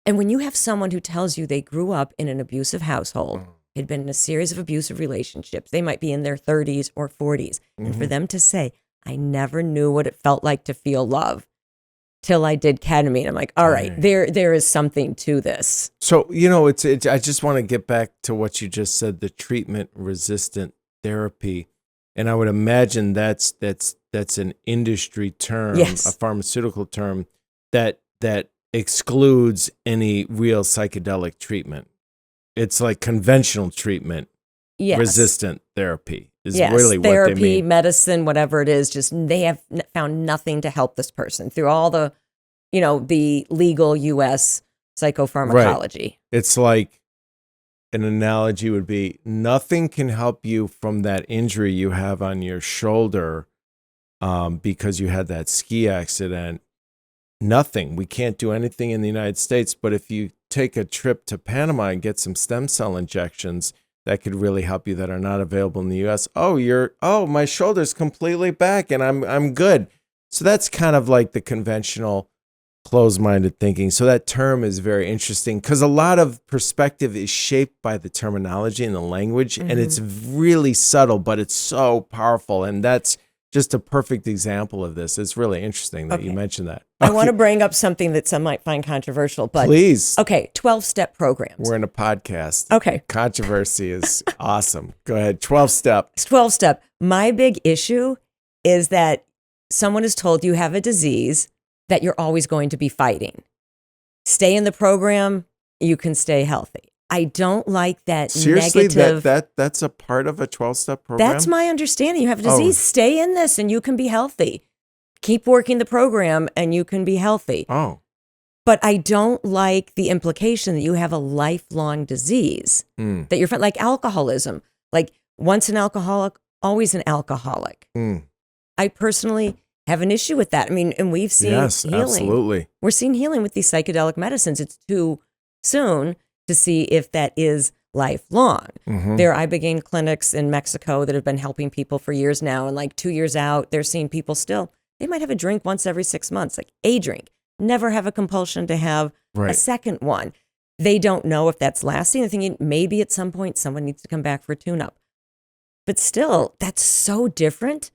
Speaker 1: And when you have someone who tells you they grew up in an abusive household, had been in a series of abusive relationships, they might be in their 30s or 40s. And for them to say, I never knew what it felt like to feel love till I did ketamine. I'm like, all right, there is something to this.
Speaker 2: So, it's I just want to get back to what you just said, the treatment resistant therapy. And I would imagine that's an industry term,
Speaker 1: Yes.
Speaker 2: a pharmaceutical term that excludes any real psychedelic treatment. It's like conventional treatment,
Speaker 1: Yes.
Speaker 2: resistant therapy is
Speaker 1: Yes.
Speaker 2: really what
Speaker 1: Therapy,
Speaker 2: they mean.
Speaker 1: medicine, whatever it is, just they have found nothing to help this person through all the, the legal U.S. psychopharmacology.
Speaker 2: It's like an analogy would be nothing can help you from that injury you have on your shoulder because you had that ski accident. Nothing. We can't do anything in the United States. But if you take a trip to Panama and get some stem cell injections, that could really help you that are not available in the U.S. My shoulder's completely back and I'm good. So that's kind of like the conventional closed-minded thinking. So that term is very interesting because a lot of perspective is shaped by the terminology and the language, and it's really subtle, but it's so powerful. And that's just a perfect example of this. It's really interesting that you mentioned that.
Speaker 1: I want to bring up something that some might find controversial, but
Speaker 2: please.
Speaker 1: Okay, 12-step programs.
Speaker 2: We're in a podcast.
Speaker 1: Okay.
Speaker 2: Controversy is awesome. Go ahead. 12-step.
Speaker 1: It's 12-step. My big issue is that someone has told you have a disease that you're always going to be fighting. Stay in the program, you can stay healthy. I don't like that
Speaker 2: Seriously,
Speaker 1: negative.
Speaker 2: that's a part of a 12-step program?
Speaker 1: That's my understanding. You have a disease, stay in this and you can be healthy. Keep working the program and you can be healthy.
Speaker 2: Oh.
Speaker 1: But I don't like the implication that you have a lifelong disease, that you're like alcoholism. Like once an alcoholic, always an alcoholic. I personally have an issue with that. I mean, and we've seen healing.
Speaker 2: Absolutely.
Speaker 1: We're seeing healing with these psychedelic medicines. It's too soon to see if that is lifelong. There are ibogaine clinics in Mexico that have been helping people for years now. And like 2 years out, they're seeing people still, they might have a drink once every 6 months, like a drink, never have a compulsion to have a second one. They don't know if that's lasting. They're thinking maybe at some point someone needs to come back for a tune-up. But still, that's so different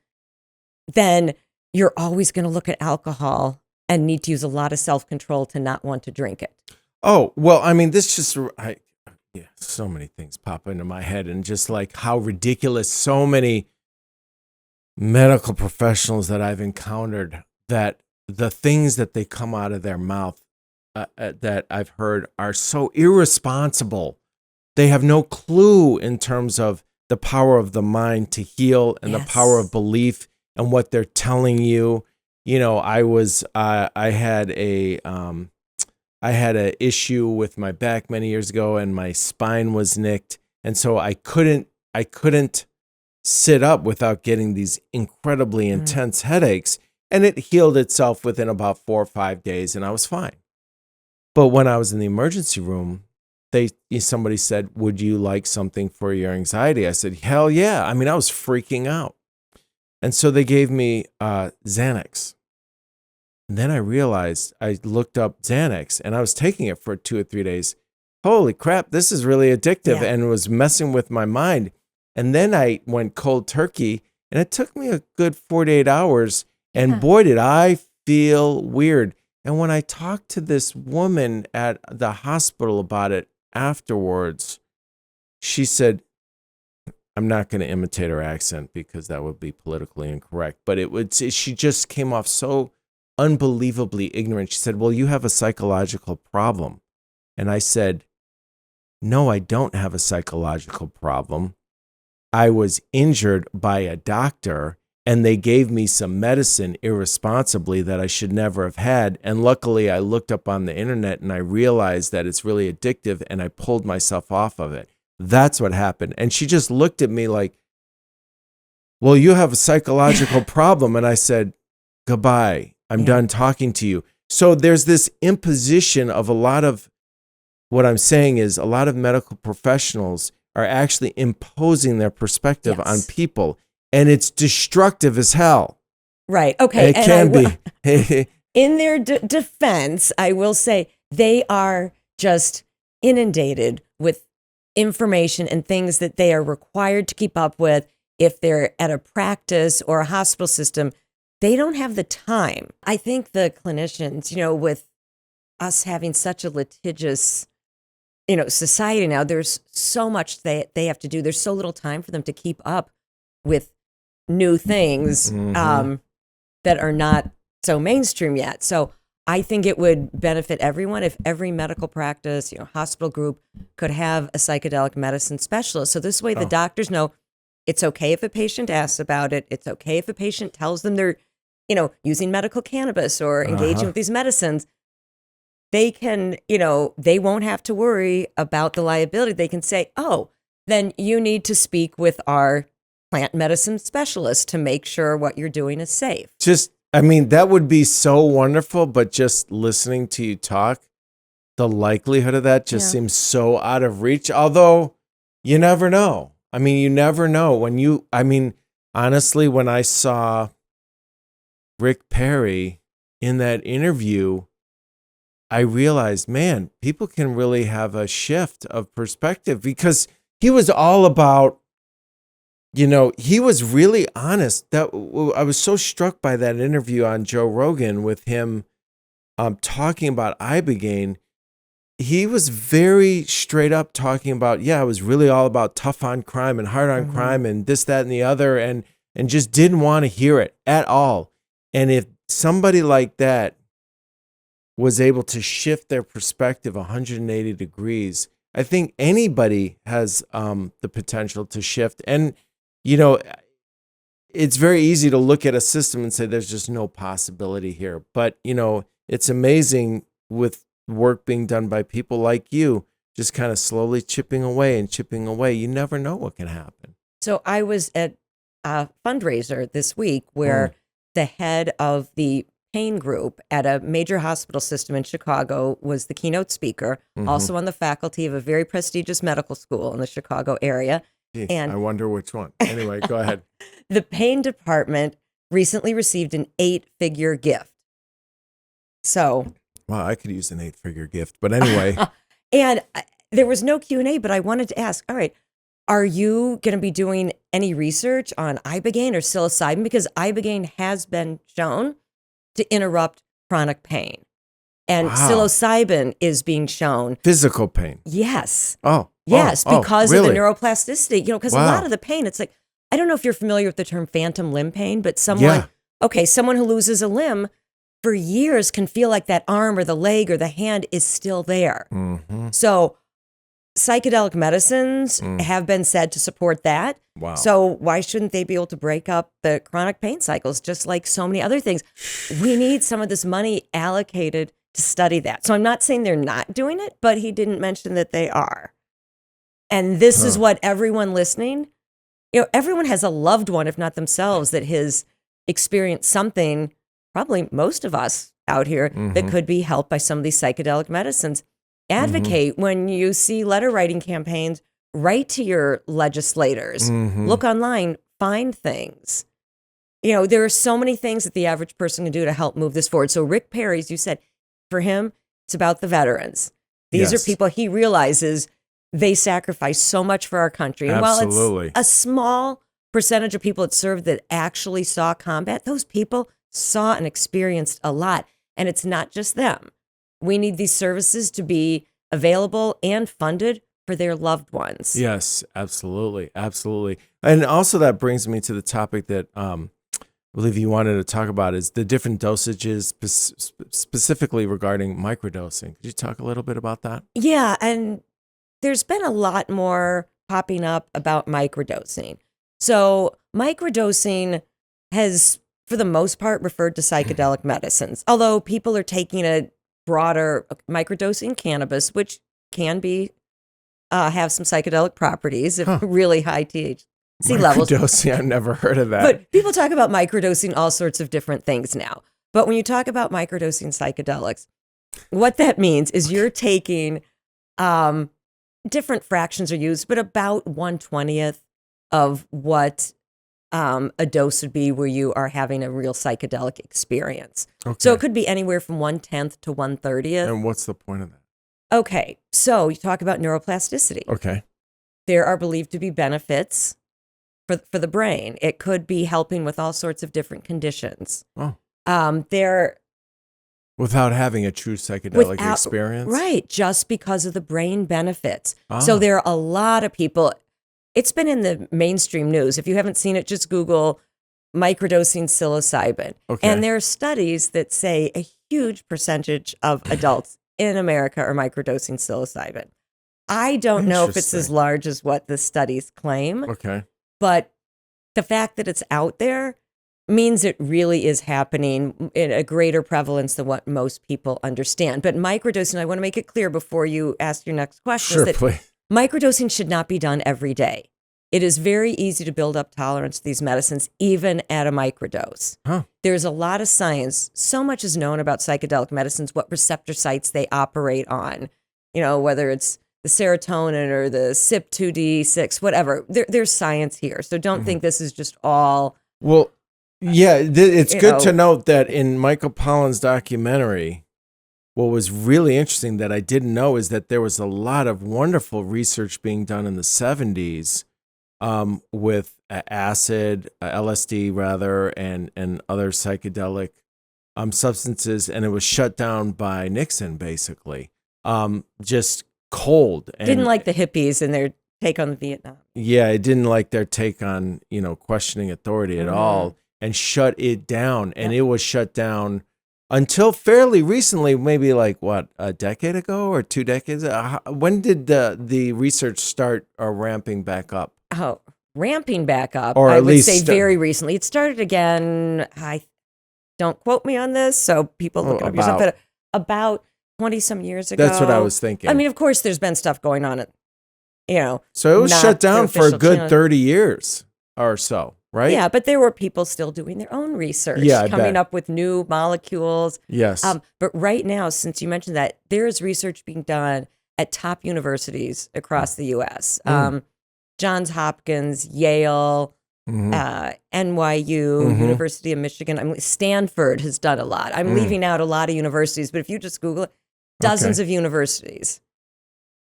Speaker 1: than you're always going to look at alcohol and need to use a lot of self-control to not want to drink it.
Speaker 2: Oh, well, I mean, this just, so many things pop into my head and just like how ridiculous so many medical professionals that I've encountered, that the things that they come out of their mouth that I've heard are so irresponsible. They have no clue in terms of the power of the mind to heal and the power of belief and what they're telling you. I had a issue with my back many years ago and my spine was nicked. And so I couldn't sit up without getting these incredibly intense headaches. And it healed itself within about 4 or 5 days and I was fine. But when I was in the emergency room, somebody said, would you like something for your anxiety? I said, hell yeah. I mean, I was freaking out. And so they gave me Xanax. And then I realized, I looked up Xanax and I was taking it for 2 or 3 days. Holy crap, this is really addictive and was messing with my mind. And then I went cold turkey and it took me a good 48 hours. And boy, did I feel weird. And when I talked to this woman at the hospital about it afterwards, she said, I'm not going to imitate her accent because that would be politically incorrect, but she just came off so unbelievably ignorant. She said, well, you have a psychological problem. And I said, no, I don't have a psychological problem. I was injured by a doctor and they gave me some medicine irresponsibly that I should never have had. And luckily I looked up on the internet and I realized that it's really addictive and I pulled myself off of it. That's what happened. And she just looked at me like, well, you have a psychological problem. And I said, goodbye. I'm done talking to you. So there's this imposition of a lot of, what I'm saying is a lot of medical professionals are actually imposing their perspective on people. And it's destructive as hell.
Speaker 1: Right. Okay.
Speaker 2: It can be.
Speaker 1: In their defense, I will say they are just inundated with information and things that they are required to keep up with. If they're at a practice or a hospital system, they don't have the time. I think the clinicians, with us having such a litigious, society now, there's so much they have to do. There's so little time for them to keep up with new things that are not so mainstream yet. So I think it would benefit everyone if every medical practice, hospital group could have a psychedelic medicine specialist. So this way the doctors know it's okay if a patient asks about it. It's okay if a patient tells them they're, using medical cannabis or engaging with these medicines. They can, they won't have to worry about the liability. They can say, oh, then you need to speak with our plant medicine specialist to make sure what you're doing is safe.
Speaker 2: That would be so wonderful, but just listening to you talk, the likelihood of that just seems so out of reach. Although you never know. You never know honestly, when I saw Rick Perry in that interview, I realized, man, people can really have a shift of perspective because he was all about, he was really honest. That I was so struck by that interview on Joe Rogan with him talking about ibogaine. He was very straight up talking about, it was really all about tough on crime and hard on crime and this, that, and the other, and just didn't want to hear it at all. And if somebody like that was able to shift their perspective 180 degrees, I think anybody has the potential to shift. And, it's very easy to look at a system and say there's just no possibility here. But, it's amazing with work being done by people like you, just kind of slowly chipping away. You never know what can happen.
Speaker 1: So I was at a fundraiser this week where the head of the pain group at a major hospital system in Chicago was the keynote speaker, also on the faculty of a very prestigious medical school in the Chicago area.
Speaker 2: Gee,
Speaker 1: and
Speaker 2: I wonder which one. Anyway, go ahead.
Speaker 1: The pain department recently received an 8-figure gift. So,
Speaker 2: wow, I could use an 8-figure gift, but anyway.
Speaker 1: And there was no Q&A, but I wanted to ask, all right, are you going to be doing any research on ibogaine or psilocybin? Because ibogaine has been shown to interrupt chronic pain. And psilocybin is being shown.
Speaker 2: Physical pain.
Speaker 1: Yes.
Speaker 2: Oh.
Speaker 1: Yes, because
Speaker 2: really?
Speaker 1: of the neuroplasticity. Because a lot of the pain, it's like, I don't know if you're familiar with the term phantom limb pain, but someone who loses a limb for years can feel like that arm or the leg or the hand is still there. So psychedelic medicines have been said to support that.
Speaker 2: Wow.
Speaker 1: So why shouldn't they be able to break up the chronic pain cycles, just like so many other things? We need some of this money allocated to study that. So I'm not saying they're not doing it, but he didn't mention that they are. And this is what everyone listening, everyone has a loved one, if not themselves, that has experienced something, probably most of us out here, that could be helped by some of these psychedelic medicines. Advocate when you see letter writing campaigns, write to your legislators, look online, find things. there are so many things that the average person can do to help move this forward. So Rick Perry, as you said, for him, it's about the veterans. These are people he realizes they sacrifice so much for our country. And
Speaker 2: Absolutely.
Speaker 1: while it's a small percentage of people that served that actually saw combat, those people saw and experienced a lot. And it's not just them. We need these services to be available and funded for their loved ones.
Speaker 2: Yes, absolutely. Absolutely. And also that brings me to the topic that I believe you wanted to talk about is the different dosages specifically regarding microdosing. Could you talk a little bit about that?
Speaker 1: Yeah, and there's been a lot more popping up about microdosing. So microdosing has, for the most part, referred to psychedelic medicines, although people are taking a broader microdosing cannabis, which can be have some psychedelic properties of really high THC levels.
Speaker 2: Microdosing, I've never heard of that.
Speaker 1: But people talk about microdosing all sorts of different things now. But when you talk about microdosing psychedelics, what that means is you're taking different fractions are used, but about 1/20th of what a dose would be where you are having a real psychedelic experience.
Speaker 2: Okay.
Speaker 1: So it could be anywhere from 1/10 to 1/30th.
Speaker 2: And what's the point of that?
Speaker 1: Okay, so you talk about neuroplasticity.
Speaker 2: Okay.
Speaker 1: There are believed to be benefits for the brain. It could be helping with all sorts of different conditions.
Speaker 2: Oh.
Speaker 1: There
Speaker 2: Without having a true psychedelic experience?
Speaker 1: Right, just because of the brain benefits.
Speaker 2: Ah.
Speaker 1: So there are a lot of people. It's been in the mainstream news. If you haven't seen it, just Google microdosing psilocybin.
Speaker 2: Okay.
Speaker 1: And there are studies that say a huge percentage of adults in America are microdosing psilocybin. I don't know if it's as large as what the studies claim,
Speaker 2: Okay.
Speaker 1: but the fact that it's out there means it really is happening in a greater prevalence than what most people understand. But microdosing, I want to make it clear before you ask your next question,
Speaker 2: Sure,
Speaker 1: is that
Speaker 2: please.
Speaker 1: microdosing should not be done every day. It is very easy to build up tolerance to these medicines, even at a microdose.
Speaker 2: Huh.
Speaker 1: There's a lot of science. So much is known about psychedelic medicines, what receptor sites they operate on, whether it's the serotonin or the CYP2D6, whatever. There's science here. So don't think this is just all.
Speaker 2: Well, yeah, it's good to note that in Michael Pollan's documentary, what was really interesting that I didn't know is that there was a lot of wonderful research being done in the 70s with acid, LSD rather, and other psychedelic substances, and it was shut down by Nixon, basically. Just cold. And
Speaker 1: didn't like the hippies and their take on Vietnam.
Speaker 2: Yeah, it didn't like their take on, questioning authority at all, and shut it down. And it was shut down until fairly recently, maybe like a decade ago or 2 decades. When did the research start ramping back up?
Speaker 1: Oh, ramping back up.
Speaker 2: Or
Speaker 1: I
Speaker 2: at
Speaker 1: would
Speaker 2: least
Speaker 1: say very recently. It started again. Don't quote me on this, so people look it up yourself. But about 20 some years ago.
Speaker 2: That's what I was thinking.
Speaker 1: I mean, of course, there's been stuff going on.
Speaker 2: So it was shut down for a good
Speaker 1: channel.
Speaker 2: 30 years or so, right?
Speaker 1: Yeah, but there were people still doing their own research, coming up with new molecules.
Speaker 2: Yes.
Speaker 1: But right now, since you mentioned that, there is research being done at top universities across the U.S. Johns Hopkins, Yale, NYU, University of Michigan. Stanford has done a lot. I'm leaving out a lot of universities, but if you just Google it, dozens of universities.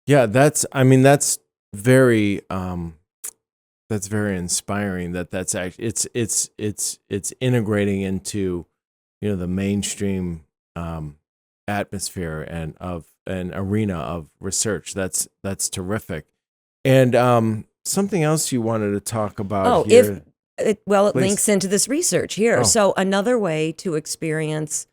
Speaker 2: Yeah, that's very inspiring. That's actually it's integrating into the mainstream atmosphere and of an arena of research. That's terrific. And something else you wanted to talk about here.
Speaker 1: It links into this research here.
Speaker 2: Oh.
Speaker 1: So another way to experience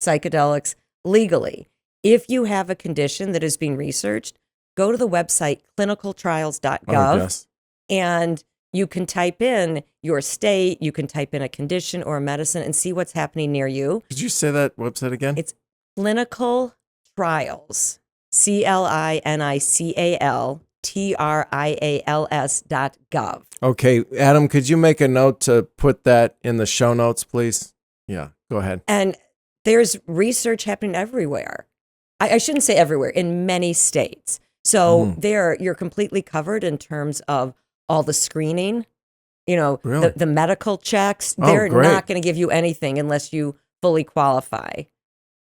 Speaker 1: psychedelics legally, if you have a condition that is being researched, go to the website clinicaltrials.gov and you can type in your state, you can type in a condition or a medicine and see what's happening near you.
Speaker 2: Could you say that website again?
Speaker 1: It's clinical trials, CLINICALTRIALS.gov.
Speaker 2: Okay, Adam, could you make a note to put that in the show notes, please? Yeah, go ahead.
Speaker 1: And there's research happening everywhere. I shouldn't say everywhere, in many states. So you're completely covered in terms of all the screening
Speaker 2: Really?
Speaker 1: the medical checks.
Speaker 2: Oh,
Speaker 1: They're
Speaker 2: great.
Speaker 1: not going to give you anything unless you fully qualify.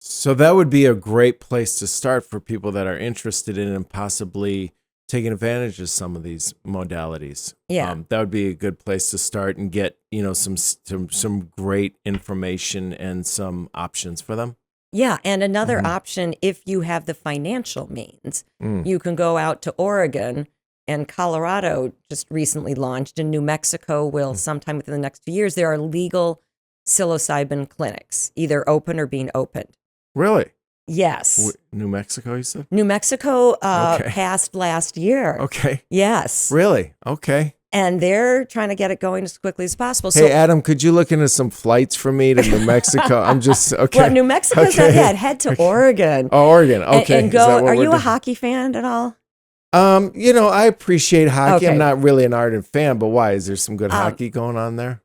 Speaker 2: So that would be a great place to start for people that are interested in and possibly taking advantage of some of these modalities.
Speaker 1: Yeah.
Speaker 2: That would be a good place to start and get, some great information and some options for them.
Speaker 1: Yeah. And another
Speaker 2: Mhm.
Speaker 1: option, if you have the financial means,
Speaker 2: Mm.
Speaker 1: you can go out to Oregon, and Colorado just recently launched, and New Mexico will sometime within the next 2 years. There are legal psilocybin clinics, either open or being opened.
Speaker 2: Really?
Speaker 1: Yes.
Speaker 2: New Mexico, you said?
Speaker 1: New Mexico
Speaker 2: Okay.
Speaker 1: passed last year.
Speaker 2: Okay.
Speaker 1: Yes.
Speaker 2: Really? Okay.
Speaker 1: And they're trying to get it going as quickly as possible.
Speaker 2: Hey, Adam, could you look into some flights for me to New Mexico? I'm just, okay.
Speaker 1: Well, New Mexico's not yet. Head to Oregon.
Speaker 2: Oh, Oregon. Okay.
Speaker 1: And
Speaker 2: Is that
Speaker 1: go.
Speaker 2: what
Speaker 1: Are
Speaker 2: we're
Speaker 1: you a
Speaker 2: doing?
Speaker 1: hockey fan at all?
Speaker 2: I appreciate hockey.
Speaker 1: Okay.
Speaker 2: I'm not really an ardent fan, but why? Is there some good hockey going on there?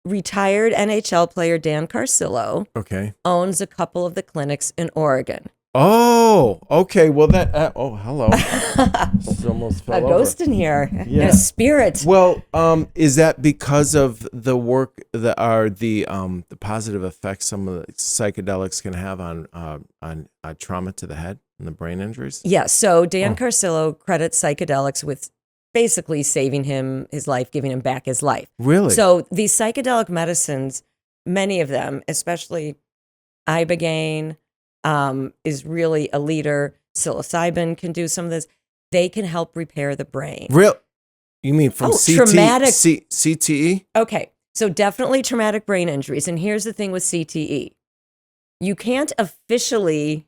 Speaker 1: Retired NHL player Dan Carcillo
Speaker 2: Okay.
Speaker 1: owns a couple of the clinics in Oregon.
Speaker 2: Oh, okay. Well, hello. Just almost
Speaker 1: A
Speaker 2: fell over.
Speaker 1: ghost in here.
Speaker 2: Yeah.
Speaker 1: And a spirit.
Speaker 2: Well, is that because of the work that are the positive effects some of the psychedelics can have on trauma to the head and the brain injuries?
Speaker 1: Yeah. So Dan Carcillo credits psychedelics with basically saving him his life, giving him back his life.
Speaker 2: Really?
Speaker 1: So these psychedelic medicines, many of them, especially ibogaine, is really a leader. Psilocybin can do some of this. They can help repair the brain.
Speaker 2: Real? You mean from
Speaker 1: traumatic
Speaker 2: CTE?
Speaker 1: Okay, so definitely traumatic brain injuries. And here's the thing with CTE. You can't officially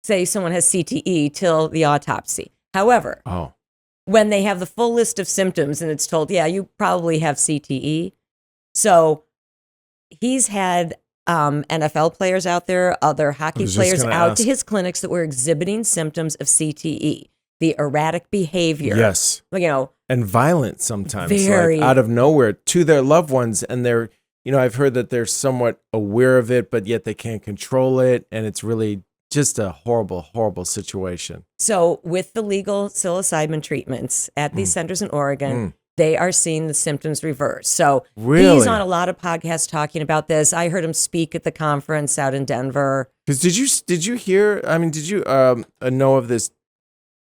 Speaker 1: say someone has CTE till the autopsy. However, when they have the full list of symptoms and it's told, yeah, you probably have CTE. So he's had NFL players out there, other hockey players out to his clinics that were exhibiting symptoms of CTE, the erratic behavior.
Speaker 2: Yes. And violent sometimes,
Speaker 1: Very.
Speaker 2: like out of nowhere to their loved ones. And they're, I've heard that they're somewhat aware of it, but yet they can't control it. And it's really just a horrible, horrible situation.
Speaker 1: So with the legal psilocybin treatments at these centers in Oregon, they are seeing the symptoms reverse. So he's on a lot of podcasts talking about this. I heard him speak at the conference out in Denver.
Speaker 2: Because did you hear? I mean, did you know of this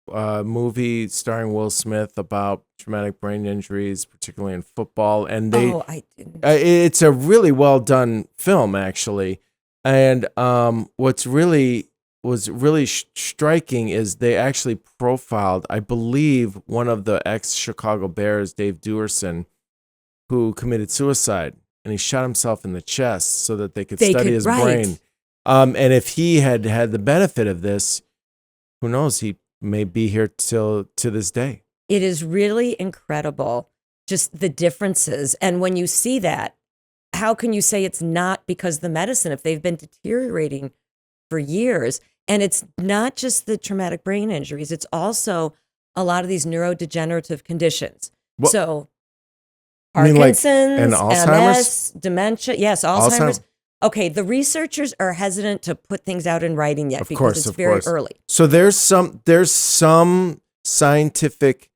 Speaker 2: movie starring Will Smith about traumatic brain injuries, particularly in football? And
Speaker 1: I didn't.
Speaker 2: It's a really well done film, actually. And what's really striking is they actually profiled, I believe, one of the ex-Chicago Bears, Dave Duerson, who committed suicide, and he shot himself in the chest so that they could study his brain. And if he had had the benefit of this, who knows, he may be here to this day.
Speaker 1: It is really incredible, just the differences. And when you see that, how can you say it's not because of the medicine if they've been deteriorating for years? And it's not just the traumatic brain injuries. It's also a lot of these neurodegenerative conditions.
Speaker 2: Well,
Speaker 1: so
Speaker 2: you mean like-
Speaker 1: Parkinson's,
Speaker 2: and Alzheimer's?
Speaker 1: MS, dementia. Yes, Alzheimer's. Okay, the researchers are hesitant to put things out in writing yet because it's very early.
Speaker 2: So there's some scientific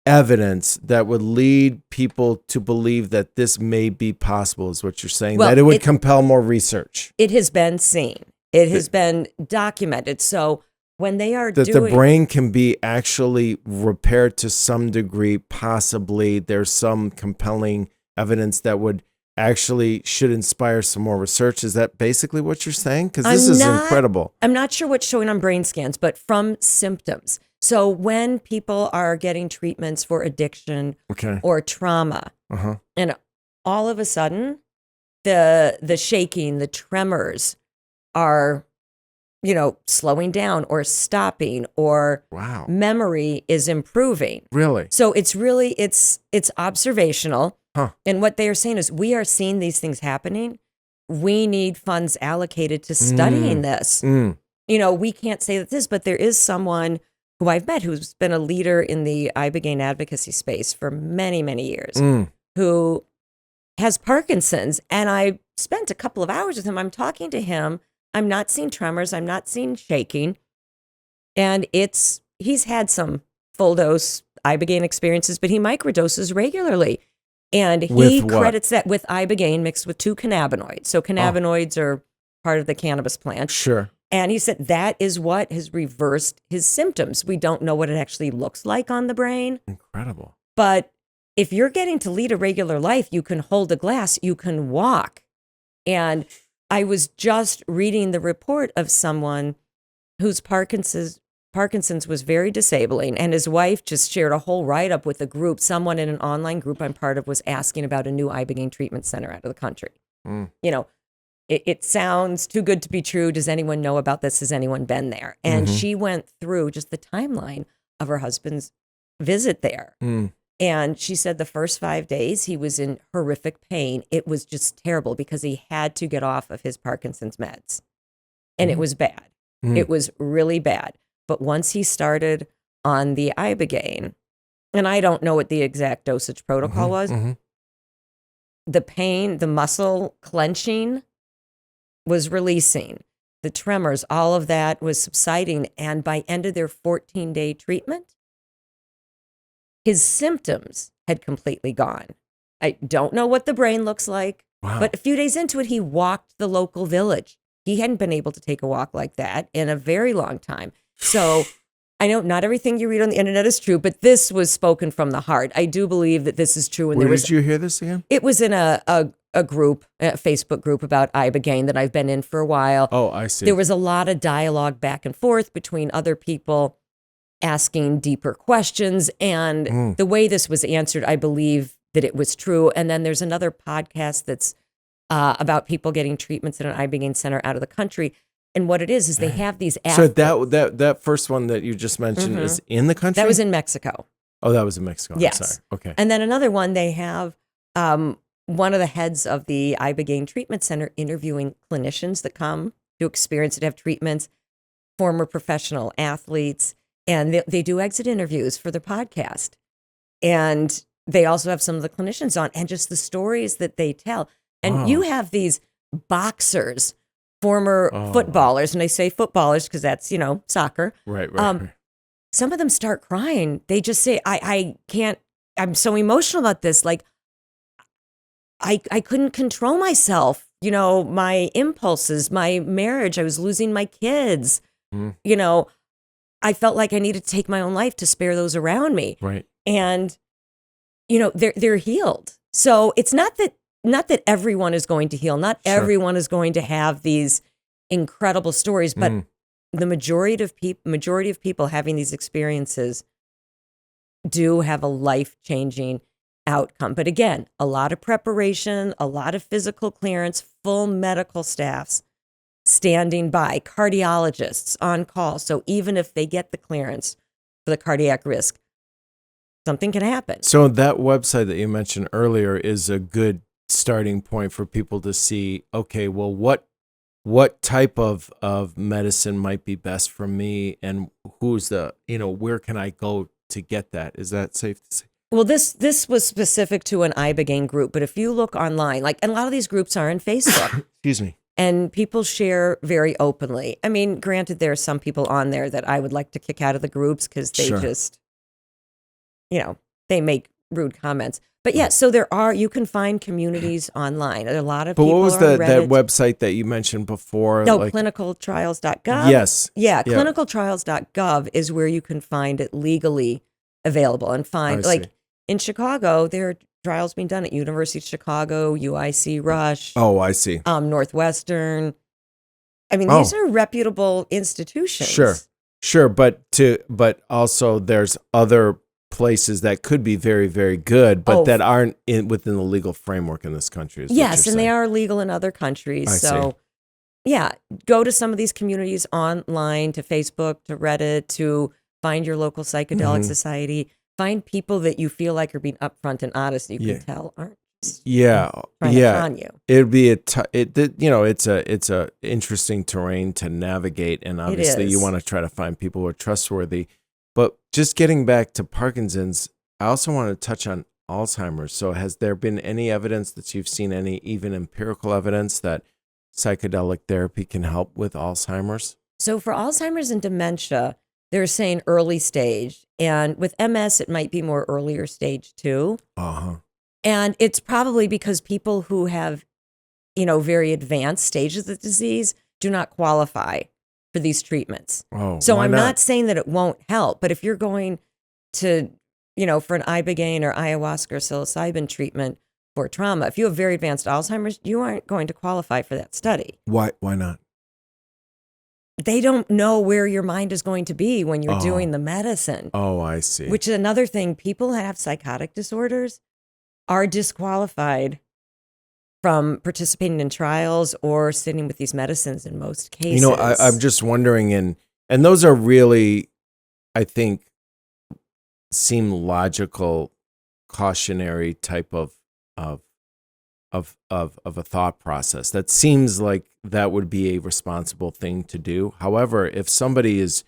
Speaker 2: evidence that would lead people to believe that this may be possible, is what you're saying, that it would compel more research.
Speaker 1: It has been seen. It has been documented. So when they are
Speaker 2: that the brain can be actually repaired to some degree, possibly there's some compelling evidence that would actually should inspire some more research. Is that basically what you're saying? Because this is incredible.
Speaker 1: I'm not sure what's showing on brain scans, but from symptoms. So when people are getting treatments for addiction or trauma, and all of a sudden the shaking, the tremors are, slowing down or stopping, or memory is improving.
Speaker 2: Really?
Speaker 1: So it's really, it's observational. And what they are saying is, we are seeing these things happening. We need funds allocated to studying this. We can't say that this, but there is someone who I've met who's been a leader in the ibogaine advocacy space for many, many years, who has Parkinson's. And I spent a couple of hours with him. I'm talking to him. I'm not seeing tremors. I'm not seeing shaking. And he's had some full dose ibogaine experiences, but he microdoses regularly. And he
Speaker 2: With what?
Speaker 1: credits that with ibogaine mixed with 2 cannabinoids. So cannabinoids are part of the cannabis plant.
Speaker 2: Sure.
Speaker 1: And he said that is what has reversed his symptoms. We don't know what it actually looks like on the brain.
Speaker 2: Incredible.
Speaker 1: But if you're getting to lead a regular life, you can hold a glass, you can walk. And I was just reading the report of someone whose Parkinson's was very disabling, and his wife just shared a whole write-up with a group. Someone in an online group I'm part of was asking about a new ibogaine treatment center out of the country. You know, it sounds too good to be true. Does anyone know about this? Has anyone been there? And she went through just the timeline of her husband's visit there. And she said the first 5 days he was in horrific pain. It was just terrible because he had to get off of his Parkinson's meds. And it was bad. It was really bad. But once he started on the ibogaine, and I don't know what the exact dosage protocol was, the pain, the muscle clenching was releasing. The tremors, all of that was subsiding. And by end of their 14-day treatment, his symptoms had completely gone. I don't know what the brain looks like, but a few days into it, he walked the local village. He hadn't been able to take a walk like that in a very long time. So I know not everything you read on the internet is true, but this was spoken from the heart. I do believe that this is true. And
Speaker 2: Where did you hear this again?
Speaker 1: It was in a group, a Facebook group about ibogaine that I've been in for a while.
Speaker 2: Oh, I see.
Speaker 1: There was a lot of dialogue back and forth between other people asking deeper questions. And the way this was answered, I believe that it was true. And then there's another podcast that's about people getting treatments at an ibogaine center out of the country. And what it is they have these apps.
Speaker 2: So that first one that you just mentioned is in the country?
Speaker 1: That was in Mexico.
Speaker 2: Oh, that was in Mexico.
Speaker 1: Yes.
Speaker 2: I'm sorry. Okay.
Speaker 1: And then another one, they have one of the heads of the ibogaine treatment center interviewing clinicians that come to experience it, have treatments, former professional athletes, and they do exit interviews for their podcast. And they also have some of the clinicians on, and just the stories that they tell. And you have these boxers, former footballers, and I say footballers because that's, soccer.
Speaker 2: Right.
Speaker 1: Some of them start crying. They just say, I can't, I'm so emotional about this. Like, I couldn't control myself, my impulses, my marriage. I was losing my kids. I felt like I needed to take my own life to spare those around me.
Speaker 2: Right.
Speaker 1: And, they're healed. So it's not that everyone is going to heal. Not everyone is going to have these incredible stories, but the majority of people having these experiences do have a life-changing outcome. But again, a lot of preparation, a lot of physical clearance, full medical staffs standing by, cardiologists on call. So even if they get the clearance for the cardiac risk, something can happen.
Speaker 2: So that website that you mentioned earlier is a good starting point for people to see, okay, well, what type of medicine might be best for me, and who's where can I go to get that? Is that safe to say?
Speaker 1: Well, this was specific to an ibogaine group, but if you look online, and a lot of these groups are on Facebook.
Speaker 2: Excuse me.
Speaker 1: And people share very openly. I mean, granted, there are some people on there that I would like to kick out of the groups because they just, they make rude comments. But yeah, so you can find communities online. There are a lot of people.
Speaker 2: But what was
Speaker 1: that
Speaker 2: website that you mentioned before?
Speaker 1: No, clinicaltrials.gov.
Speaker 2: Yes.
Speaker 1: Yeah, clinicaltrials.gov is where you can find it legally available and find, in Chicago, there are trials being done at University of Chicago, UIC Rush.
Speaker 2: Oh, I see.
Speaker 1: Northwestern. I mean, these are reputable institutions.
Speaker 2: Sure. But also there's other places that could be very, very good, but that aren't within the legal framework in this country.
Speaker 1: Yes, and they are legal in other countries. Yeah, go to some of these communities online, to Facebook, to Reddit, to find your local psychedelic society. Find people that you feel like are being upfront and honest. You can tell aren't trying to con you.
Speaker 2: It'd be it's a interesting terrain to navigate, and obviously you want to try to find people who are trustworthy. But just getting back to Parkinson's, I also want to touch on Alzheimer's. So has there been any evidence that you've seen, any even empirical evidence that psychedelic therapy can help with Alzheimer's?
Speaker 1: So for Alzheimer's and dementia, they're saying early stage. And with MS, it might be more earlier stage too.
Speaker 2: Uh-huh.
Speaker 1: And it's probably because people who have, very advanced stages of the disease do not qualify for these treatments.
Speaker 2: Oh,
Speaker 1: So
Speaker 2: why
Speaker 1: I'm
Speaker 2: not?
Speaker 1: not saying that it won't help, but if you're going to, for an ibogaine or ayahuasca or psilocybin treatment for trauma, if you have very advanced Alzheimer's, you aren't going to qualify for that study.
Speaker 2: Why not?
Speaker 1: They don't know where your mind is going to be when you're doing the medicine.
Speaker 2: Oh, I see.
Speaker 1: Which is another thing. People that have psychotic disorders are disqualified from participating in trials or sitting with these medicines in most cases.
Speaker 2: I'm just wondering, and those are really, I think, seem logical, cautionary type of a thought process. That seems like that would be a responsible thing to do. However, if somebody is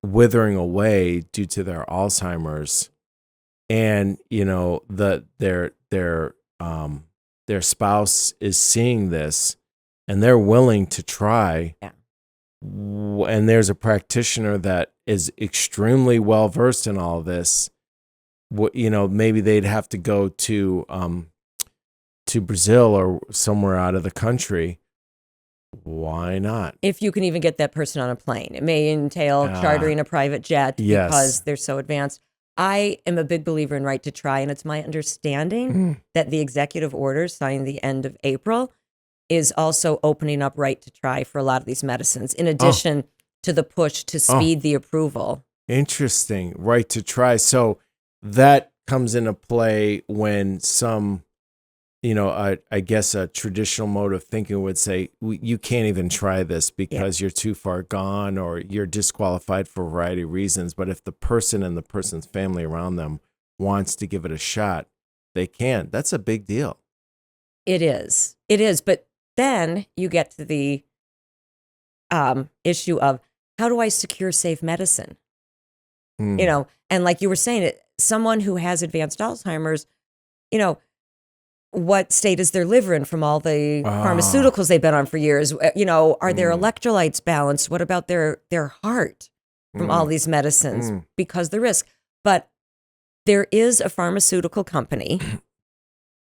Speaker 2: withering away due to their Alzheimer's, and their spouse is seeing this, and they're willing to try, and there's a practitioner that is extremely well versed in all of this, maybe they'd have to go to Brazil or somewhere out of the country. Why not?
Speaker 1: If you can even get that person on a plane. It may entail chartering a private jet because they're so advanced. I am a big believer in right to try, and it's my understanding that the executive order signed the end of April is also opening up right to try for a lot of these medicines, in addition to the push to speed the approval.
Speaker 2: Interesting. Right to try. So that comes into play when some, I guess a traditional mode of thinking would say, you can't even try this because you're too far gone or you're disqualified for a variety of reasons. But if the person and the person's family around them wants to give it a shot, they can. That's a big deal.
Speaker 1: It is. But then you get to the issue of, how do I secure safe medicine? And like you were saying, someone who has advanced Alzheimer's, what state is their liver in from all the pharmaceuticals they've been on for years? Are their electrolytes balanced? What about their heart from all these medicines? Because the risk. But there is a pharmaceutical company.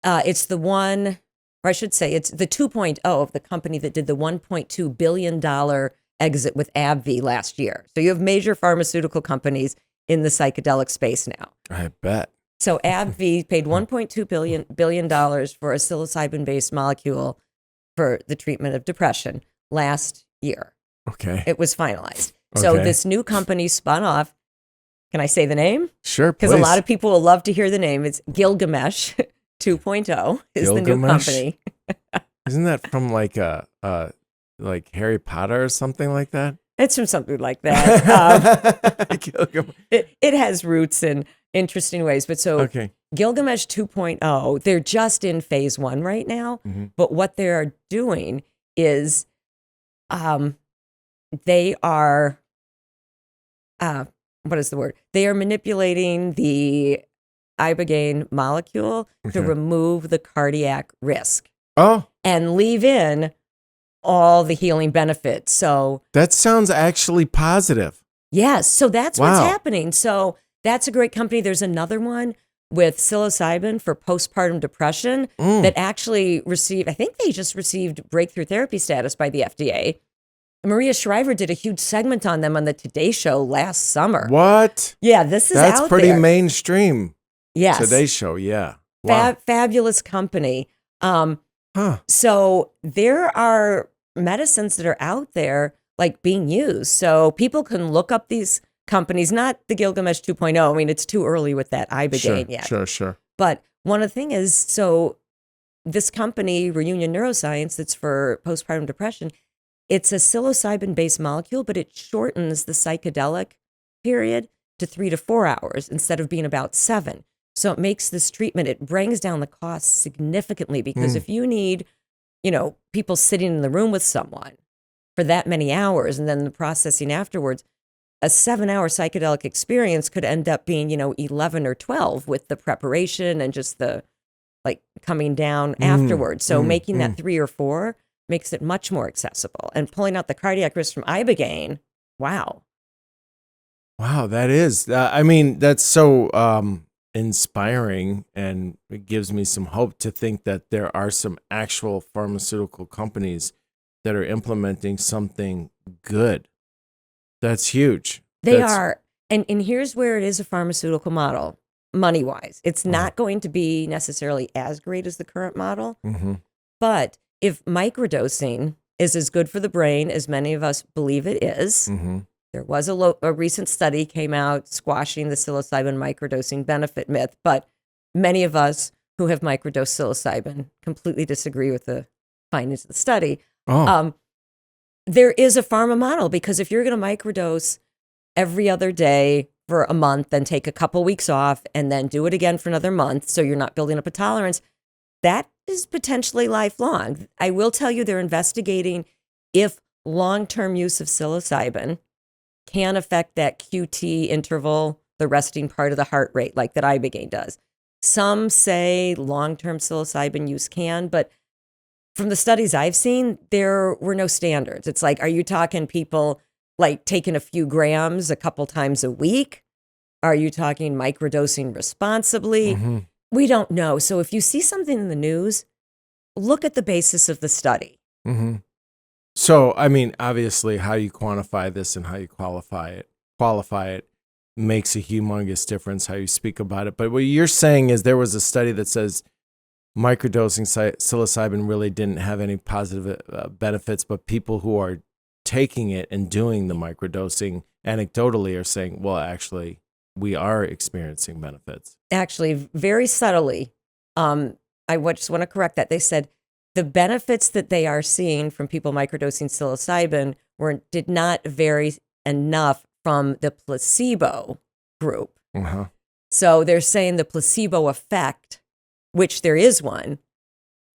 Speaker 1: It's the one, or I should say, it's the 2.0 of the company that did the $1.2 billion exit with AbbVie last year. So you have major pharmaceutical companies in the psychedelic space now.
Speaker 2: I bet.
Speaker 1: So AbbVie paid $1.2 billion for a psilocybin-based molecule for the treatment of depression last year.
Speaker 2: Okay.
Speaker 1: It was finalized. So this new company spun off. Can I say the name?
Speaker 2: Sure, please.
Speaker 1: Because a lot of people will love to hear the name. It's Gilgamesh 2.0 is the new company.
Speaker 2: Isn't that from like Harry Potter or something like that?
Speaker 1: It's from something like that. It has roots in interesting ways. But so Gilgamesh 2.0, they're just in phase 1 right now. But what they're doing is they are, what is the word? They are manipulating the ibogaine molecule to remove the cardiac risk. And leave in all the healing benefits. So
Speaker 2: that sounds actually positive.
Speaker 1: Yes. So that's what's happening. So that's a great company. There's another one with psilocybin for postpartum depression that actually received, I think they just received breakthrough therapy status by the FDA. Maria Shriver did a huge segment on them on the Today Show last summer.
Speaker 2: What?
Speaker 1: Yeah, this is
Speaker 2: That's
Speaker 1: out
Speaker 2: pretty
Speaker 1: there.
Speaker 2: Mainstream.
Speaker 1: Yes.
Speaker 2: Today Show, yeah. Wow.
Speaker 1: Fabulous company. So there are medicines that are out there like being used. So people can look up these companies, not the Gilgamesh 2.0. I mean, it's too early with that ibogaine yet.
Speaker 2: Sure.
Speaker 1: But one of the things is, so this company, Reunion Neuroscience, that's for postpartum depression, it's a psilocybin-based molecule, but it shortens the psychedelic period to 3 to 4 hours instead of being about 7. So it makes this treatment, it brings down the cost significantly, because if you need, people sitting in the room with someone for that many hours and then the processing afterwards, a 7-hour psychedelic experience could end up being, 11 or 12 with the preparation and just the coming down afterwards. So making that 3 or 4 makes it much more accessible. And pulling out the cardiac risk from ibogaine Wow.
Speaker 2: Wow, that is. I mean, that's so inspiring, and it gives me some hope to think that there are some actual pharmaceutical companies that are implementing something good. That's huge.
Speaker 1: They
Speaker 2: That's
Speaker 1: are. And here's where it is a pharmaceutical model, money wise. It's not going to be necessarily as great as the current model.
Speaker 2: mm-hmm.
Speaker 1: But if microdosing is as good for the brain as many of us believe it is,
Speaker 2: Mm-hmm.
Speaker 1: there was a recent study came out squashing the psilocybin microdosing benefit myth, but many of us who have microdosed psilocybin completely disagree with the findings of the study.
Speaker 2: Oh,
Speaker 1: There is a pharma model because if you're going to microdose every other day for a month, then take a couple weeks off and then do it again for another month, so you're not building up a tolerance, that is potentially lifelong. I will tell you they're investigating if long-term use of psilocybin can affect that QT interval, the resting part of the heart rate, like that ibogaine does. Some say long-term psilocybin use can, but from the studies I've seen, there were no standards. It's like, are you talking people like taking a few grams a couple times a week? Are you talking microdosing responsibly?
Speaker 2: mm-hmm.
Speaker 1: We don't know. So if you see something in the news, look at the basis of the study.
Speaker 2: Mm-hmm. So, I mean, obviously, how you quantify this and how you qualify it makes a humongous difference. How you speak about it, but what you're saying is there was a study that says microdosing psilocybin really didn't have any positive benefits, but people who are taking it and doing the microdosing anecdotally are saying, well, actually, we are experiencing benefits.
Speaker 1: Actually, very subtly, just want to correct that. They said the benefits that they are seeing from people microdosing psilocybin did not vary enough from the placebo group.
Speaker 2: Uh-huh.
Speaker 1: So they're saying the placebo effect, which there is one,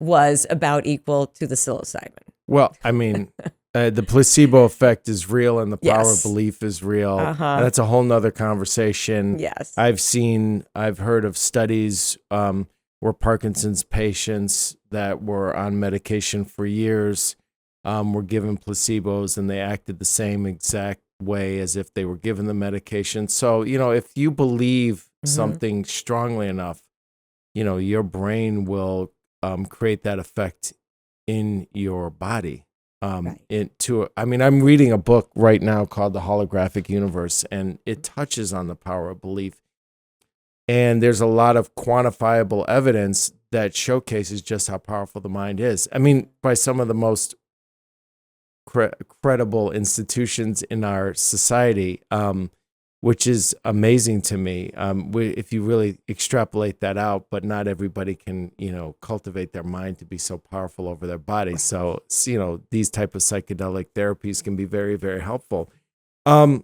Speaker 1: was about equal to the psilocybin.
Speaker 2: Well, I mean, the placebo effect is real and the power
Speaker 1: Yes.
Speaker 2: of belief is real.
Speaker 1: Uh-huh.
Speaker 2: And that's a whole nother conversation.
Speaker 1: Yes.
Speaker 2: I've heard of studies where Parkinson's patients that were on medication for years were given placebos and they acted the same exact way as if they were given the medication. So, if you believe something strongly enough, your brain will create that effect in your body.
Speaker 1: Right.
Speaker 2: I'm reading a book right now called The Holographic Universe, and it touches on the power of belief. And there's a lot of quantifiable evidence that showcases just how powerful the mind is. I mean, by some of the most credible institutions in our society, which is amazing to me. If you really extrapolate that out, but not everybody can, cultivate their mind to be so powerful over their body. So, these type of psychedelic therapies can be very, very helpful. And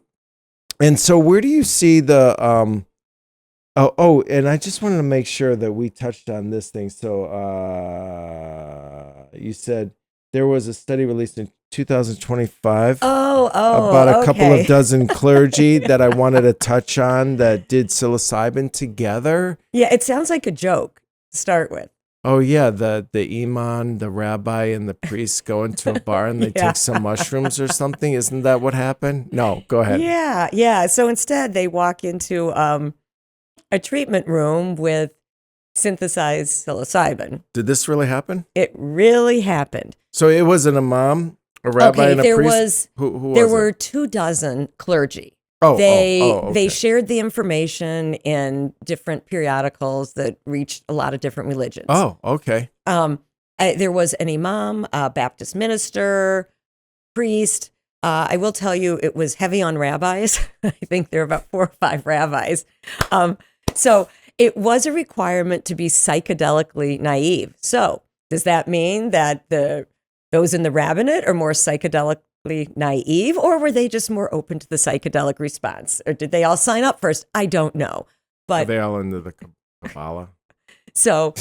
Speaker 2: so where do you see the, and I just wanted to make sure that we touched on this thing. So, you said there was a study released in 2025 about a couple of dozen clergy that I wanted to touch on that did psilocybin together.
Speaker 1: Yeah, it sounds like a joke to start with.
Speaker 2: Oh yeah, the imam, the rabbi, and the priest go into a bar and they take some mushrooms or something. Isn't that what happened? No, go ahead.
Speaker 1: Yeah. So instead, they walk into a treatment room with synthesized psilocybin.
Speaker 2: Did this really happen?
Speaker 1: It really happened.
Speaker 2: So it was an imam, a rabbi, and a priest. Who
Speaker 1: there
Speaker 2: was
Speaker 1: were
Speaker 2: it?
Speaker 1: 24 clergy.
Speaker 2: Okay.
Speaker 1: They shared the information in different periodicals that reached a lot of different religions.
Speaker 2: Oh, okay.
Speaker 1: There was an imam, a Baptist minister, priest. I will tell you, it was heavy on rabbis. I think there were about 4 or 5 rabbis. So it was a requirement to be psychedelically naive. So does that mean that those in the rabbinate are more psychedelically naive, or were they just more open to the psychedelic response? Or did they all sign up first? I don't know. But
Speaker 2: Are they all into the Kabbalah?
Speaker 1: So,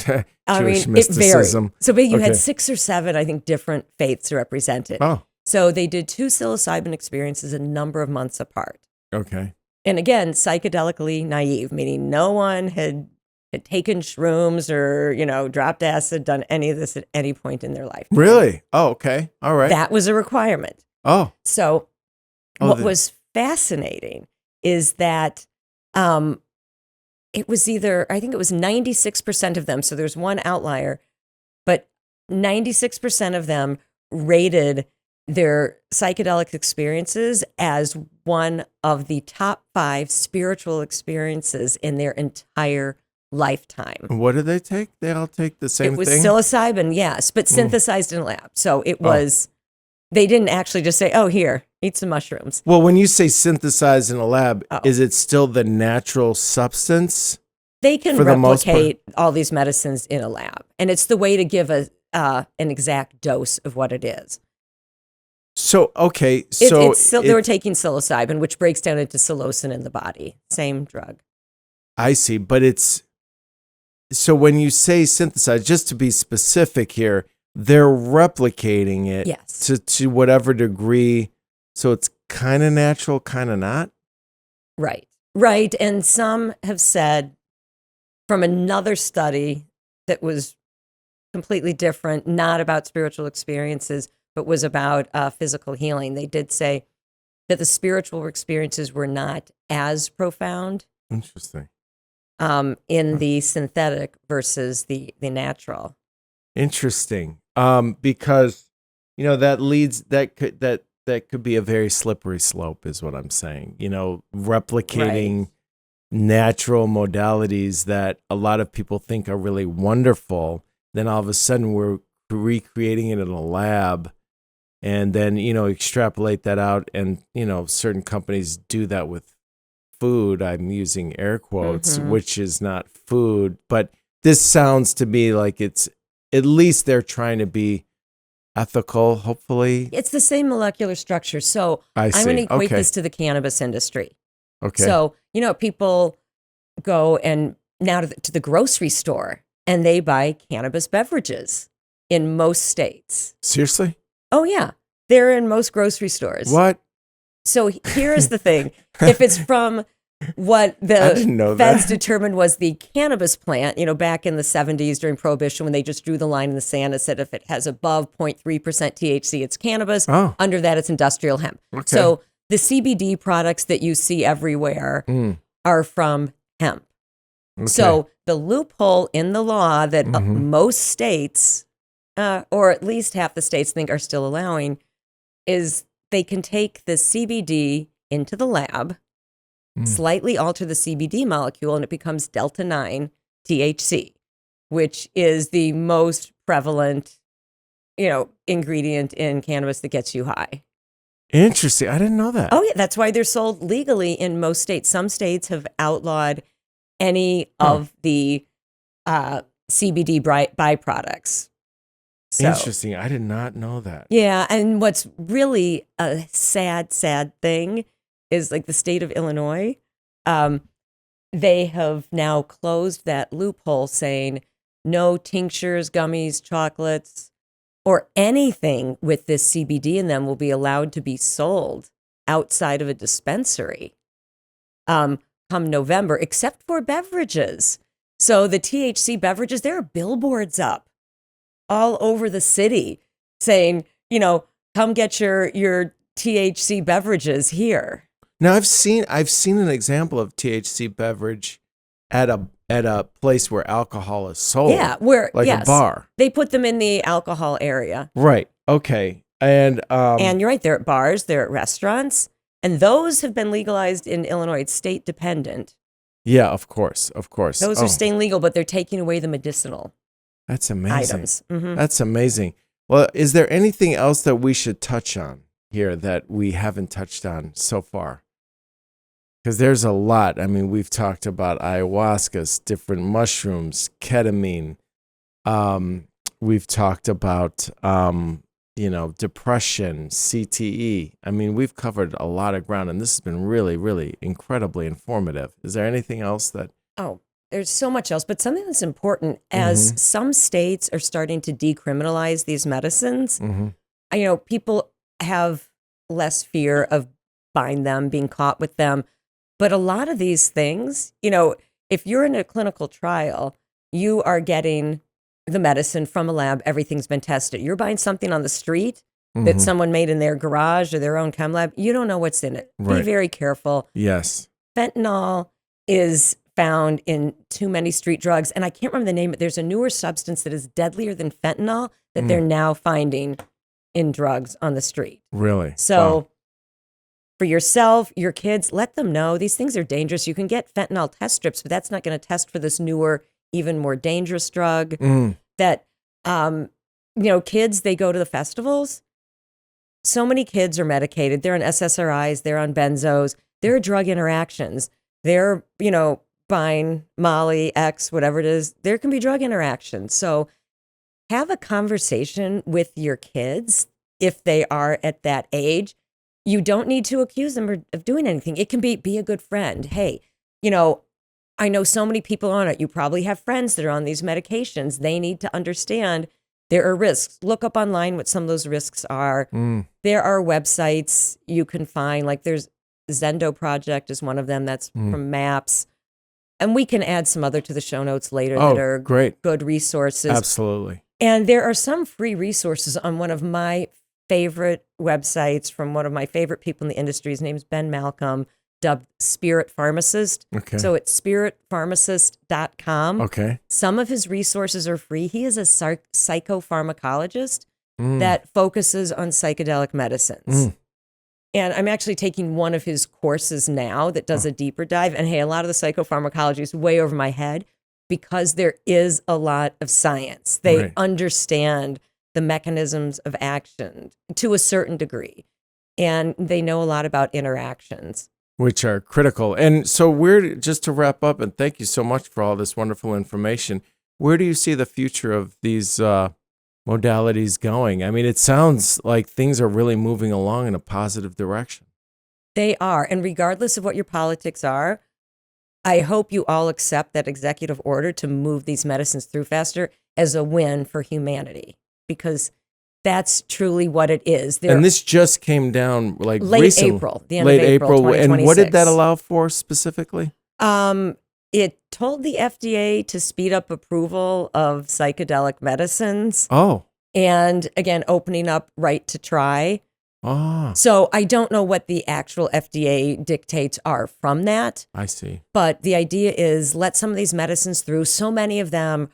Speaker 1: I mean,
Speaker 2: mysticism.
Speaker 1: It varied. So you had 6 or 7, I think, different faiths represented.
Speaker 2: Oh.
Speaker 1: So they did 2 psilocybin experiences a number of months apart.
Speaker 2: Okay.
Speaker 1: And again, psychedelically naive, meaning no one had taken shrooms or, dropped acid, done any of this at any point in their life.
Speaker 2: Really? Oh, okay. All right.
Speaker 1: That was a requirement.
Speaker 2: Oh.
Speaker 1: So what was fascinating is that it was I think it was 96% of them. So there's one outlier, but 96% of them rated their psychedelic experiences as one of the top 5 spiritual experiences in their entire lifetime.
Speaker 2: What did they take? They all take the same thing?
Speaker 1: It was psilocybin, yes, but synthesized in a lab. So it was, they didn't actually just say, oh, here, eat some mushrooms.
Speaker 2: Well, when you say synthesized in a lab, is it still the natural substance?
Speaker 1: They can replicate all these medicines in a lab, and it's the way to give an exact dose of what it is.
Speaker 2: So, okay.
Speaker 1: They were taking psilocybin, which breaks down into psilocin in the body. Same drug.
Speaker 2: I see. But so when you say synthesized, just to be specific here, they're replicating it to whatever degree. So it's kind of natural, kind of not.
Speaker 1: Right. Right. And some have said from another study that was completely different, not about spiritual experiences, but was about physical healing. They did say that the spiritual experiences were not as profound.
Speaker 2: Interesting.
Speaker 1: In the synthetic versus the natural.
Speaker 2: Interesting. Because that could be a very slippery slope, is what I'm saying. Replicating natural modalities that a lot of people think are really wonderful. Then all of a sudden we're recreating it in a lab. And then, extrapolate that out. And, certain companies do that with food. I'm using air quotes, which is not food. But this sounds to me like it's, at least they're trying to be ethical, hopefully.
Speaker 1: It's the same molecular structure. So I'm going to equate this to the cannabis industry.
Speaker 2: Okay.
Speaker 1: So, people go and now to the grocery store and they buy cannabis beverages in most states.
Speaker 2: Seriously?
Speaker 1: Oh, yeah. They're in most grocery stores.
Speaker 2: What?
Speaker 1: So here's the thing. If it's from what the feds determined was the cannabis plant, back in the 70s during Prohibition, when they just drew the line in the sand and said if it has above 0.3% THC, it's cannabis. Under that, it's industrial hemp. Okay. So the CBD products that you see everywhere are from hemp. Okay. So the loophole in the law that most states, or at least half the states think are still allowing, is they can take the CBD into the lab, slightly alter the CBD molecule, and it becomes delta 9 THC, which is the most prevalent, ingredient in cannabis that gets you high.
Speaker 2: Interesting. I didn't know that.
Speaker 1: Oh, yeah. That's why they're sold legally in most states. Some states have outlawed any of the CBD byproducts. So,
Speaker 2: interesting. I did not know that.
Speaker 1: Yeah. And what's really a sad thing is like the state of Illinois. They have now closed that loophole saying no tinctures, gummies, chocolates, or anything with this CBD in them will be allowed to be sold outside of a dispensary come November, except for beverages. So the THC beverages, there are billboards up all over the city saying, come get your THC beverages here.
Speaker 2: Now I've seen an example of THC beverage at a place where alcohol is sold.
Speaker 1: Yeah, where
Speaker 2: a bar.
Speaker 1: They put them in the alcohol area.
Speaker 2: Right. Okay. And
Speaker 1: you're right, they're at bars, they're at restaurants, and those have been legalized in Illinois. It's state dependent.
Speaker 2: Yeah, of course.
Speaker 1: Those are staying legal, but they're taking away the medicinal.
Speaker 2: That's amazing.
Speaker 1: Items. Mm-hmm.
Speaker 2: That's amazing. Well, is there anything else that we should touch on here that we haven't touched on so far? Because there's a lot. I mean, we've talked about ayahuasca, different mushrooms, ketamine. We've talked about, depression, CTE. I mean, we've covered a lot of ground, and this has been really, really incredibly informative. Is there anything else that...
Speaker 1: Oh, there's so much else, but something that's important as some states are starting to decriminalize these medicines, people have less fear of buying them, being caught with them. But a lot of these things, if you're in a clinical trial, you are getting the medicine from a lab, everything's been tested. You're buying something on the street, that someone made in their garage or their own chem lab. You don't know what's in it. Be
Speaker 2: Right.
Speaker 1: very careful.
Speaker 2: Yes.
Speaker 1: Fentanyl is found in too many street drugs. And I can't remember the name, but there's a newer substance that is deadlier than fentanyl that they're now finding in drugs on the street.
Speaker 2: Really?
Speaker 1: So
Speaker 2: Wow.
Speaker 1: for yourself, your kids, let them know these things are dangerous. You can get fentanyl test strips, but that's not going to test for this newer, even more dangerous drug that, kids, they go to the festivals. So many kids are medicated. They're on SSRIs, they're on benzos, there are drug interactions. They're, buying Molly, X, whatever it is. There can be drug interactions. So have a conversation with your kids if they are at that age. You don't need to accuse them of doing anything. It can be a good friend. Hey, I know so many people on it. You probably have friends that are on these medications. They need to understand there are risks. Look up online what some of those risks are. There are websites you can find, like there's Zendo Project is one of them. That's from MAPS. And we can add some other to the show notes later that are
Speaker 2: great.
Speaker 1: Good resources.
Speaker 2: Absolutely.
Speaker 1: And there are some free resources on one of my favorite websites from one of my favorite people in the industry. His name's Ben Malcolm, dubbed Spirit Pharmacist.
Speaker 2: Okay.
Speaker 1: So it's spiritpharmacist.com.
Speaker 2: Okay.
Speaker 1: Some of his resources are free. He is a psychopharmacologist that focuses on psychedelic medicines. And I'm actually taking one of his courses now that does a deeper dive. And hey, a lot of the psychopharmacology is way over my head because there is a lot of science. They understand the mechanisms of action to a certain degree. And they know a lot about interactions.
Speaker 2: Which are critical. And so just to wrap up, and thank you so much for all this wonderful information, where do you see the future of these modalities going? I mean, it sounds like things are really moving along in a positive direction.
Speaker 1: They are. And regardless of what your politics are, I hope you all accept that executive order to move these medicines through faster as a win for humanity, because that's truly what it is.
Speaker 2: And this just came down like
Speaker 1: late
Speaker 2: recently.
Speaker 1: April, the end of April,
Speaker 2: And what did that allow for specifically?
Speaker 1: It told the FDA to speed up approval of psychedelic medicines.
Speaker 2: Oh.
Speaker 1: And again, opening up right to try. So I don't know what the actual FDA dictates are from that.
Speaker 2: I see.
Speaker 1: But the idea is let some of these medicines through. So many of them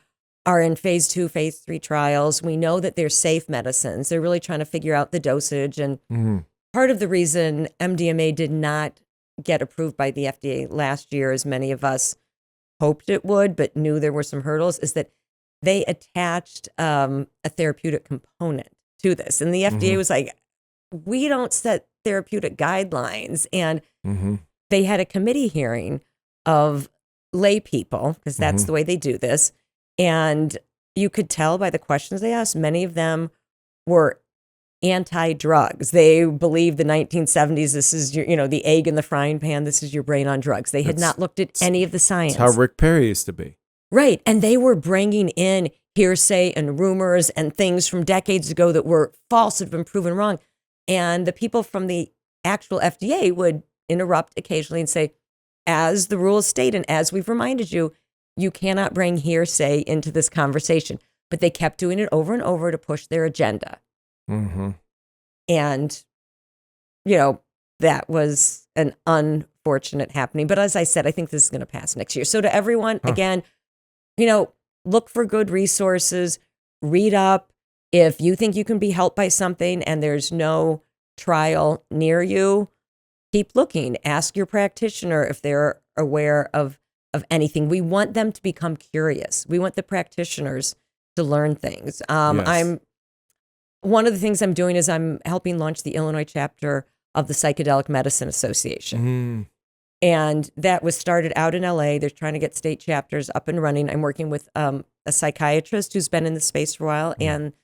Speaker 1: are in phase 2, phase 3 trials. We know that they're safe medicines. They're really trying to figure out the dosage. And part of the reason MDMA did not get approved by the FDA last year, as many of us hoped it would, but knew there were some hurdles, is that they attached a therapeutic component to this. And the FDA was like, we don't set therapeutic guidelines. And they had a committee hearing of lay people, because that's the way they do this. And you could tell by the questions they asked, many of them were anti-drugs. They believed the 1970s, this is your, the egg in the frying pan, this is your brain on drugs. They had not looked at any of the science.
Speaker 2: That's how Rick Perry used to be.
Speaker 1: Right. And they were bringing in hearsay and rumors and things from decades ago that were false, had been proven wrong. And the people from the actual FDA would interrupt occasionally and say, as the rules state and as we've reminded you, you cannot bring hearsay into this conversation. But they kept doing it over and over to push their agenda. And, that was an unfortunate happening. But as I said, I think this is going to pass next year. So to everyone, again, look for good resources, read up. If you think you can be helped by something and there's no trial near you, keep looking. Ask your practitioner if they're aware of anything. We want them to become curious. We want the practitioners to learn things.
Speaker 2: Yes.
Speaker 1: One of the things I'm doing is I'm helping launch the Illinois chapter of the Psychedelic Medicine Association. And that was started out in LA. They're trying to get state chapters up and running. I'm working with a psychiatrist who's been in the space for a while and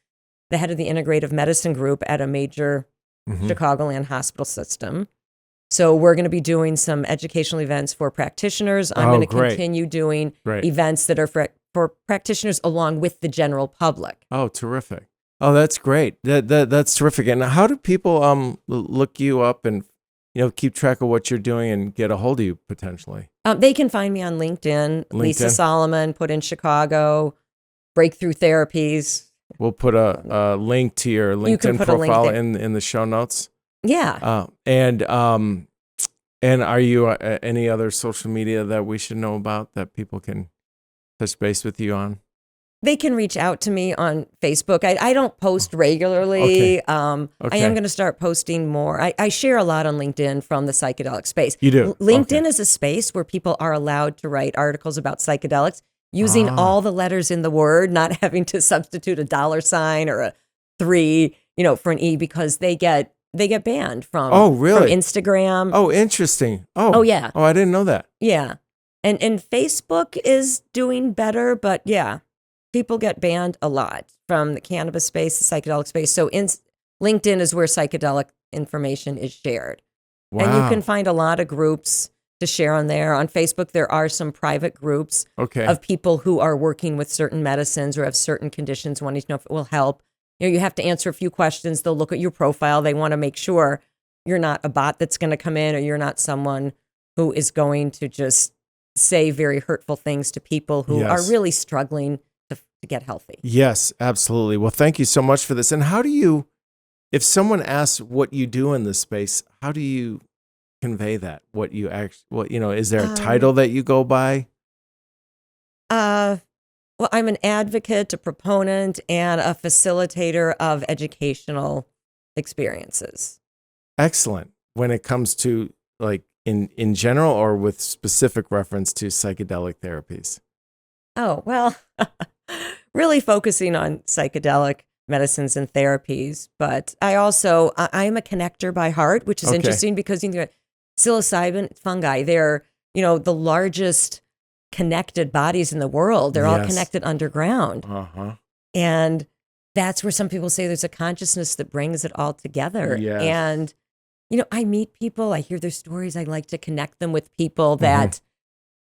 Speaker 1: the head of the integrative medicine group at a major Chicagoland hospital system. So we're going to be doing some educational events for practitioners. I'm going to continue doing events that are for practitioners along with the general public.
Speaker 2: Oh, terrific. Oh, that's great. That's terrific. And how do people look you up and keep track of what you're doing and get a hold of you potentially?
Speaker 1: They can find me on LinkedIn. Lisa Solomon, put in Chicago, Breakthrough Therapies.
Speaker 2: We'll put a link to your LinkedIn profile in the show notes.
Speaker 1: Yeah.
Speaker 2: And are you any other social media that we should know about that people can touch base with you on?
Speaker 1: They can reach out to me on Facebook. I don't post regularly.
Speaker 2: Okay.
Speaker 1: I am going to start posting more. I share a lot on LinkedIn from the psychedelic space.
Speaker 2: You do?
Speaker 1: LinkedIn is a space where people are allowed to write articles about psychedelics using all the letters in the word, not having to substitute a $ or a 3, for an E, because they get banned from, from Instagram.
Speaker 2: Oh, interesting.
Speaker 1: Oh, yeah.
Speaker 2: Oh, I didn't know that.
Speaker 1: Yeah. And Facebook is doing better, but yeah. People get banned a lot from the cannabis space, the psychedelic space. So LinkedIn is where psychedelic information is shared.
Speaker 2: Wow.
Speaker 1: And you can find a lot of groups to share on there. On Facebook, there are some private groups of people who are working with certain medicines or have certain conditions, wanting to know if it will help. You have to answer a few questions. They'll look at your profile. They want to make sure you're not a bot that's going to come in, or you're not someone who is going to just say very hurtful things to people who are really struggling to get healthy.
Speaker 2: Yes, absolutely. Well, thank you so much for this. And how do you, if someone asks what you do in this space, how do you convey that? What you actually, is there a title that you go by?
Speaker 1: Well, I'm an advocate, a proponent, and a facilitator of educational experiences.
Speaker 2: Excellent. When it comes to like in general, or with specific reference to psychedelic therapies?
Speaker 1: Oh, well, really focusing on psychedelic medicines and therapies. But I'm a connector by heart, which is interesting because psilocybin fungi, they're, the largest connected bodies in the world. They're all connected underground. And that's where some people say there's a consciousness that brings it all together.
Speaker 2: Yes.
Speaker 1: And, I meet people, I hear their stories. I like to connect them with people that,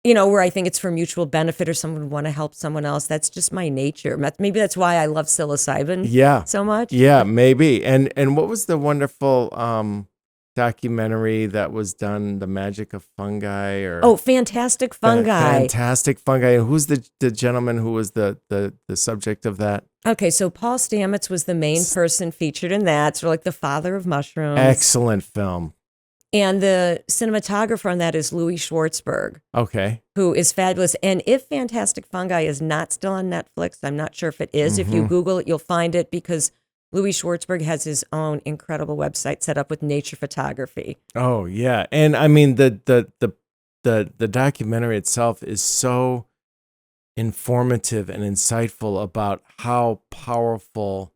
Speaker 1: where I think it's for mutual benefit, or someone would want to help someone else. That's just my nature. Maybe that's why I love psilocybin so much.
Speaker 2: Yeah, maybe. And what was the wonderful documentary that was done, The Magic of Fungi?
Speaker 1: Fantastic Fungi.
Speaker 2: Fantastic Fungi. And who's the gentleman who was the subject of that?
Speaker 1: Okay, so Paul Stamets was the main person featured in that. So like the father of mushrooms.
Speaker 2: Excellent film.
Speaker 1: And the cinematographer on that is Louis Schwartzberg.
Speaker 2: Okay.
Speaker 1: Who is fabulous. And if Fantastic Fungi is not still on Netflix, I'm not sure if it is. If you Google it, you'll find it, because Louis Schwartzberg has his own incredible website set up with nature photography.
Speaker 2: Oh, yeah. And I mean, the documentary itself is so informative and insightful about how powerful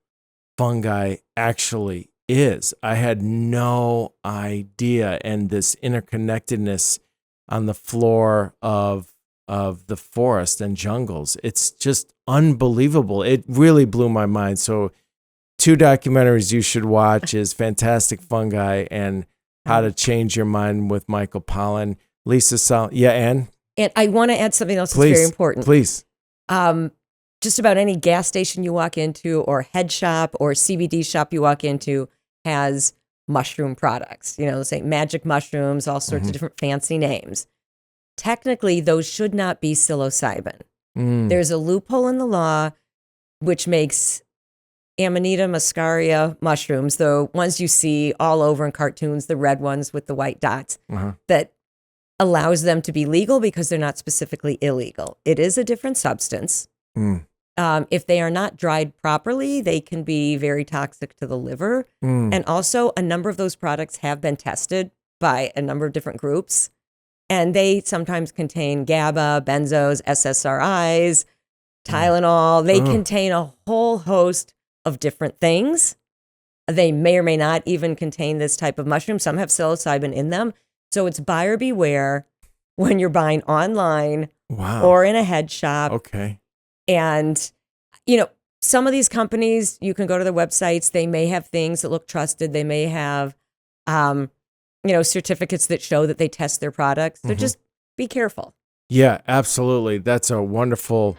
Speaker 2: fungi actually is. I had no idea. And this interconnectedness on the floor of the forest and jungles, it's just unbelievable. It really blew my mind. So 2 documentaries you should watch is Fantastic Fungi and How to Change Your Mind with Michael Pollan. Lisa Sol. Yeah, Ann?
Speaker 1: And I want to add something else that's very important.
Speaker 2: Please.
Speaker 1: Just about any gas station you walk into, or head shop or CBD shop you walk into, has mushroom products. Say magic mushrooms, all sorts of different fancy names. Technically, those should not be psilocybin. There's a loophole in the law which makes Amanita muscaria mushrooms, the ones you see all over in cartoons, the red ones with the white dots, that allows them to be legal because they're not specifically illegal. It is a different substance. If they are not dried properly, they can be very toxic to the liver. And also, a number of those products have been tested by a number of different groups. And they sometimes contain GABA, benzos, SSRIs, Tylenol. They contain a whole host of different things. They may or may not even contain this type of mushroom. Some have psilocybin in them. So it's buyer beware when you're buying online or in a head shop.
Speaker 2: Okay.
Speaker 1: And, some of these companies, you can go to their websites. They may have things that look trusted. They may have, certificates that show that they test their products. So just be careful.
Speaker 2: Yeah, absolutely. That's a wonderful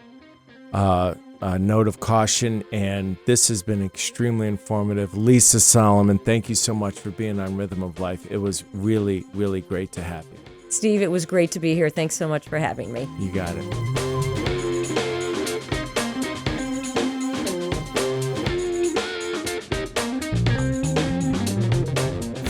Speaker 2: note of caution. And this has been extremely informative. Lisa Solomon, thank you so much for being on Rhythm of Life. It was really, really great to have you.
Speaker 1: Steve, it was great to be here. Thanks so much for having me.
Speaker 2: You got it.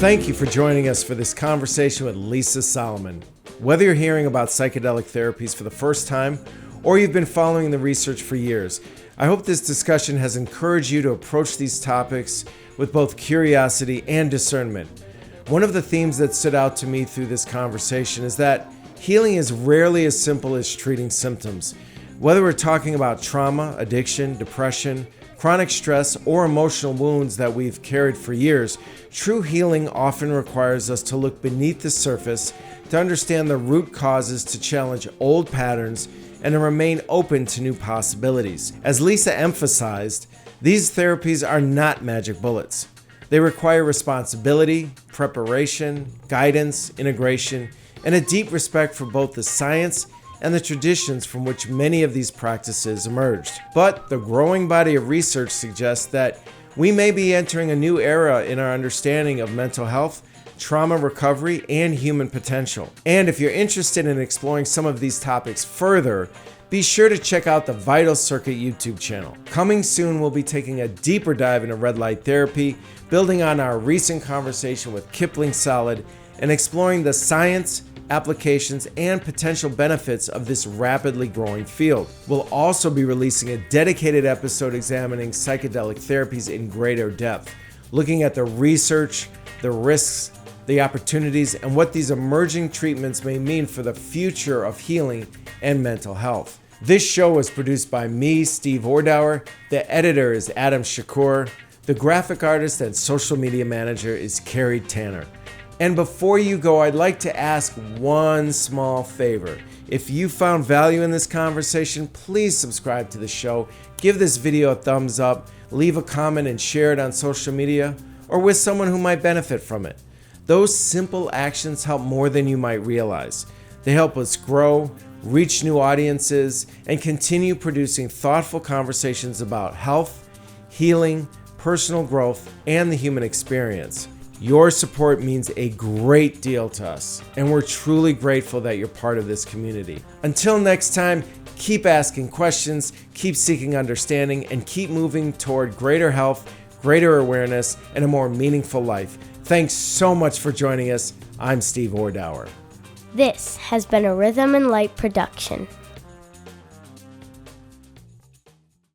Speaker 2: Thank you for joining us for this conversation with Lisa Solomon. Whether you're hearing about psychedelic therapies for the first time or you've been following the research for years, I hope this discussion has encouraged you to approach these topics with both curiosity and discernment. One of the themes that stood out to me through this conversation is that healing is rarely as simple as treating symptoms. Whether we're talking about trauma, addiction, depression, chronic stress, or emotional wounds that we've carried for years, true healing often requires us to look beneath the surface, to understand the root causes, to challenge old patterns, and to remain open to new possibilities. As Lisa emphasized, these therapies are not magic bullets. They require responsibility, preparation, guidance, integration, and a deep respect for both the science and the traditions from which many of these practices emerged. But the growing body of research suggests that we may be entering a new era in our understanding of mental health, trauma recovery, and human potential. And if you're interested in exploring some of these topics further, be sure to check out the Vital Circuit YouTube channel. Coming soon, we'll be taking a deeper dive into red light therapy, building on our recent conversation with Kipling Solid, and exploring the science, applications, and potential benefits of this rapidly growing field. We'll also be releasing a dedicated episode examining psychedelic therapies in greater depth, looking at the research, the risks, the opportunities, and what these emerging treatments may mean for the future of healing and mental health. This show was produced by me, Steve Ordower. The editor is Adam Shakur. The graphic artist and social media manager is Carrie Tanner. And before you go, I'd like to ask one small favor. If you found value in this conversation, please subscribe to the show, give this video a thumbs up, leave a comment and share it on social media or with someone who might benefit from it. Those simple actions help more than you might realize. They help us grow, reach new audiences, and continue producing thoughtful conversations about health, healing, personal growth, and the human experience. Your support means a great deal to us, and we're truly grateful that you're part of this community. Until next time, keep asking questions, keep seeking understanding, and keep moving toward greater health, greater awareness, and a more meaningful life. Thanks so much for joining us. I'm Steve Ordower.
Speaker 3: This has been a Rhythm and Light production.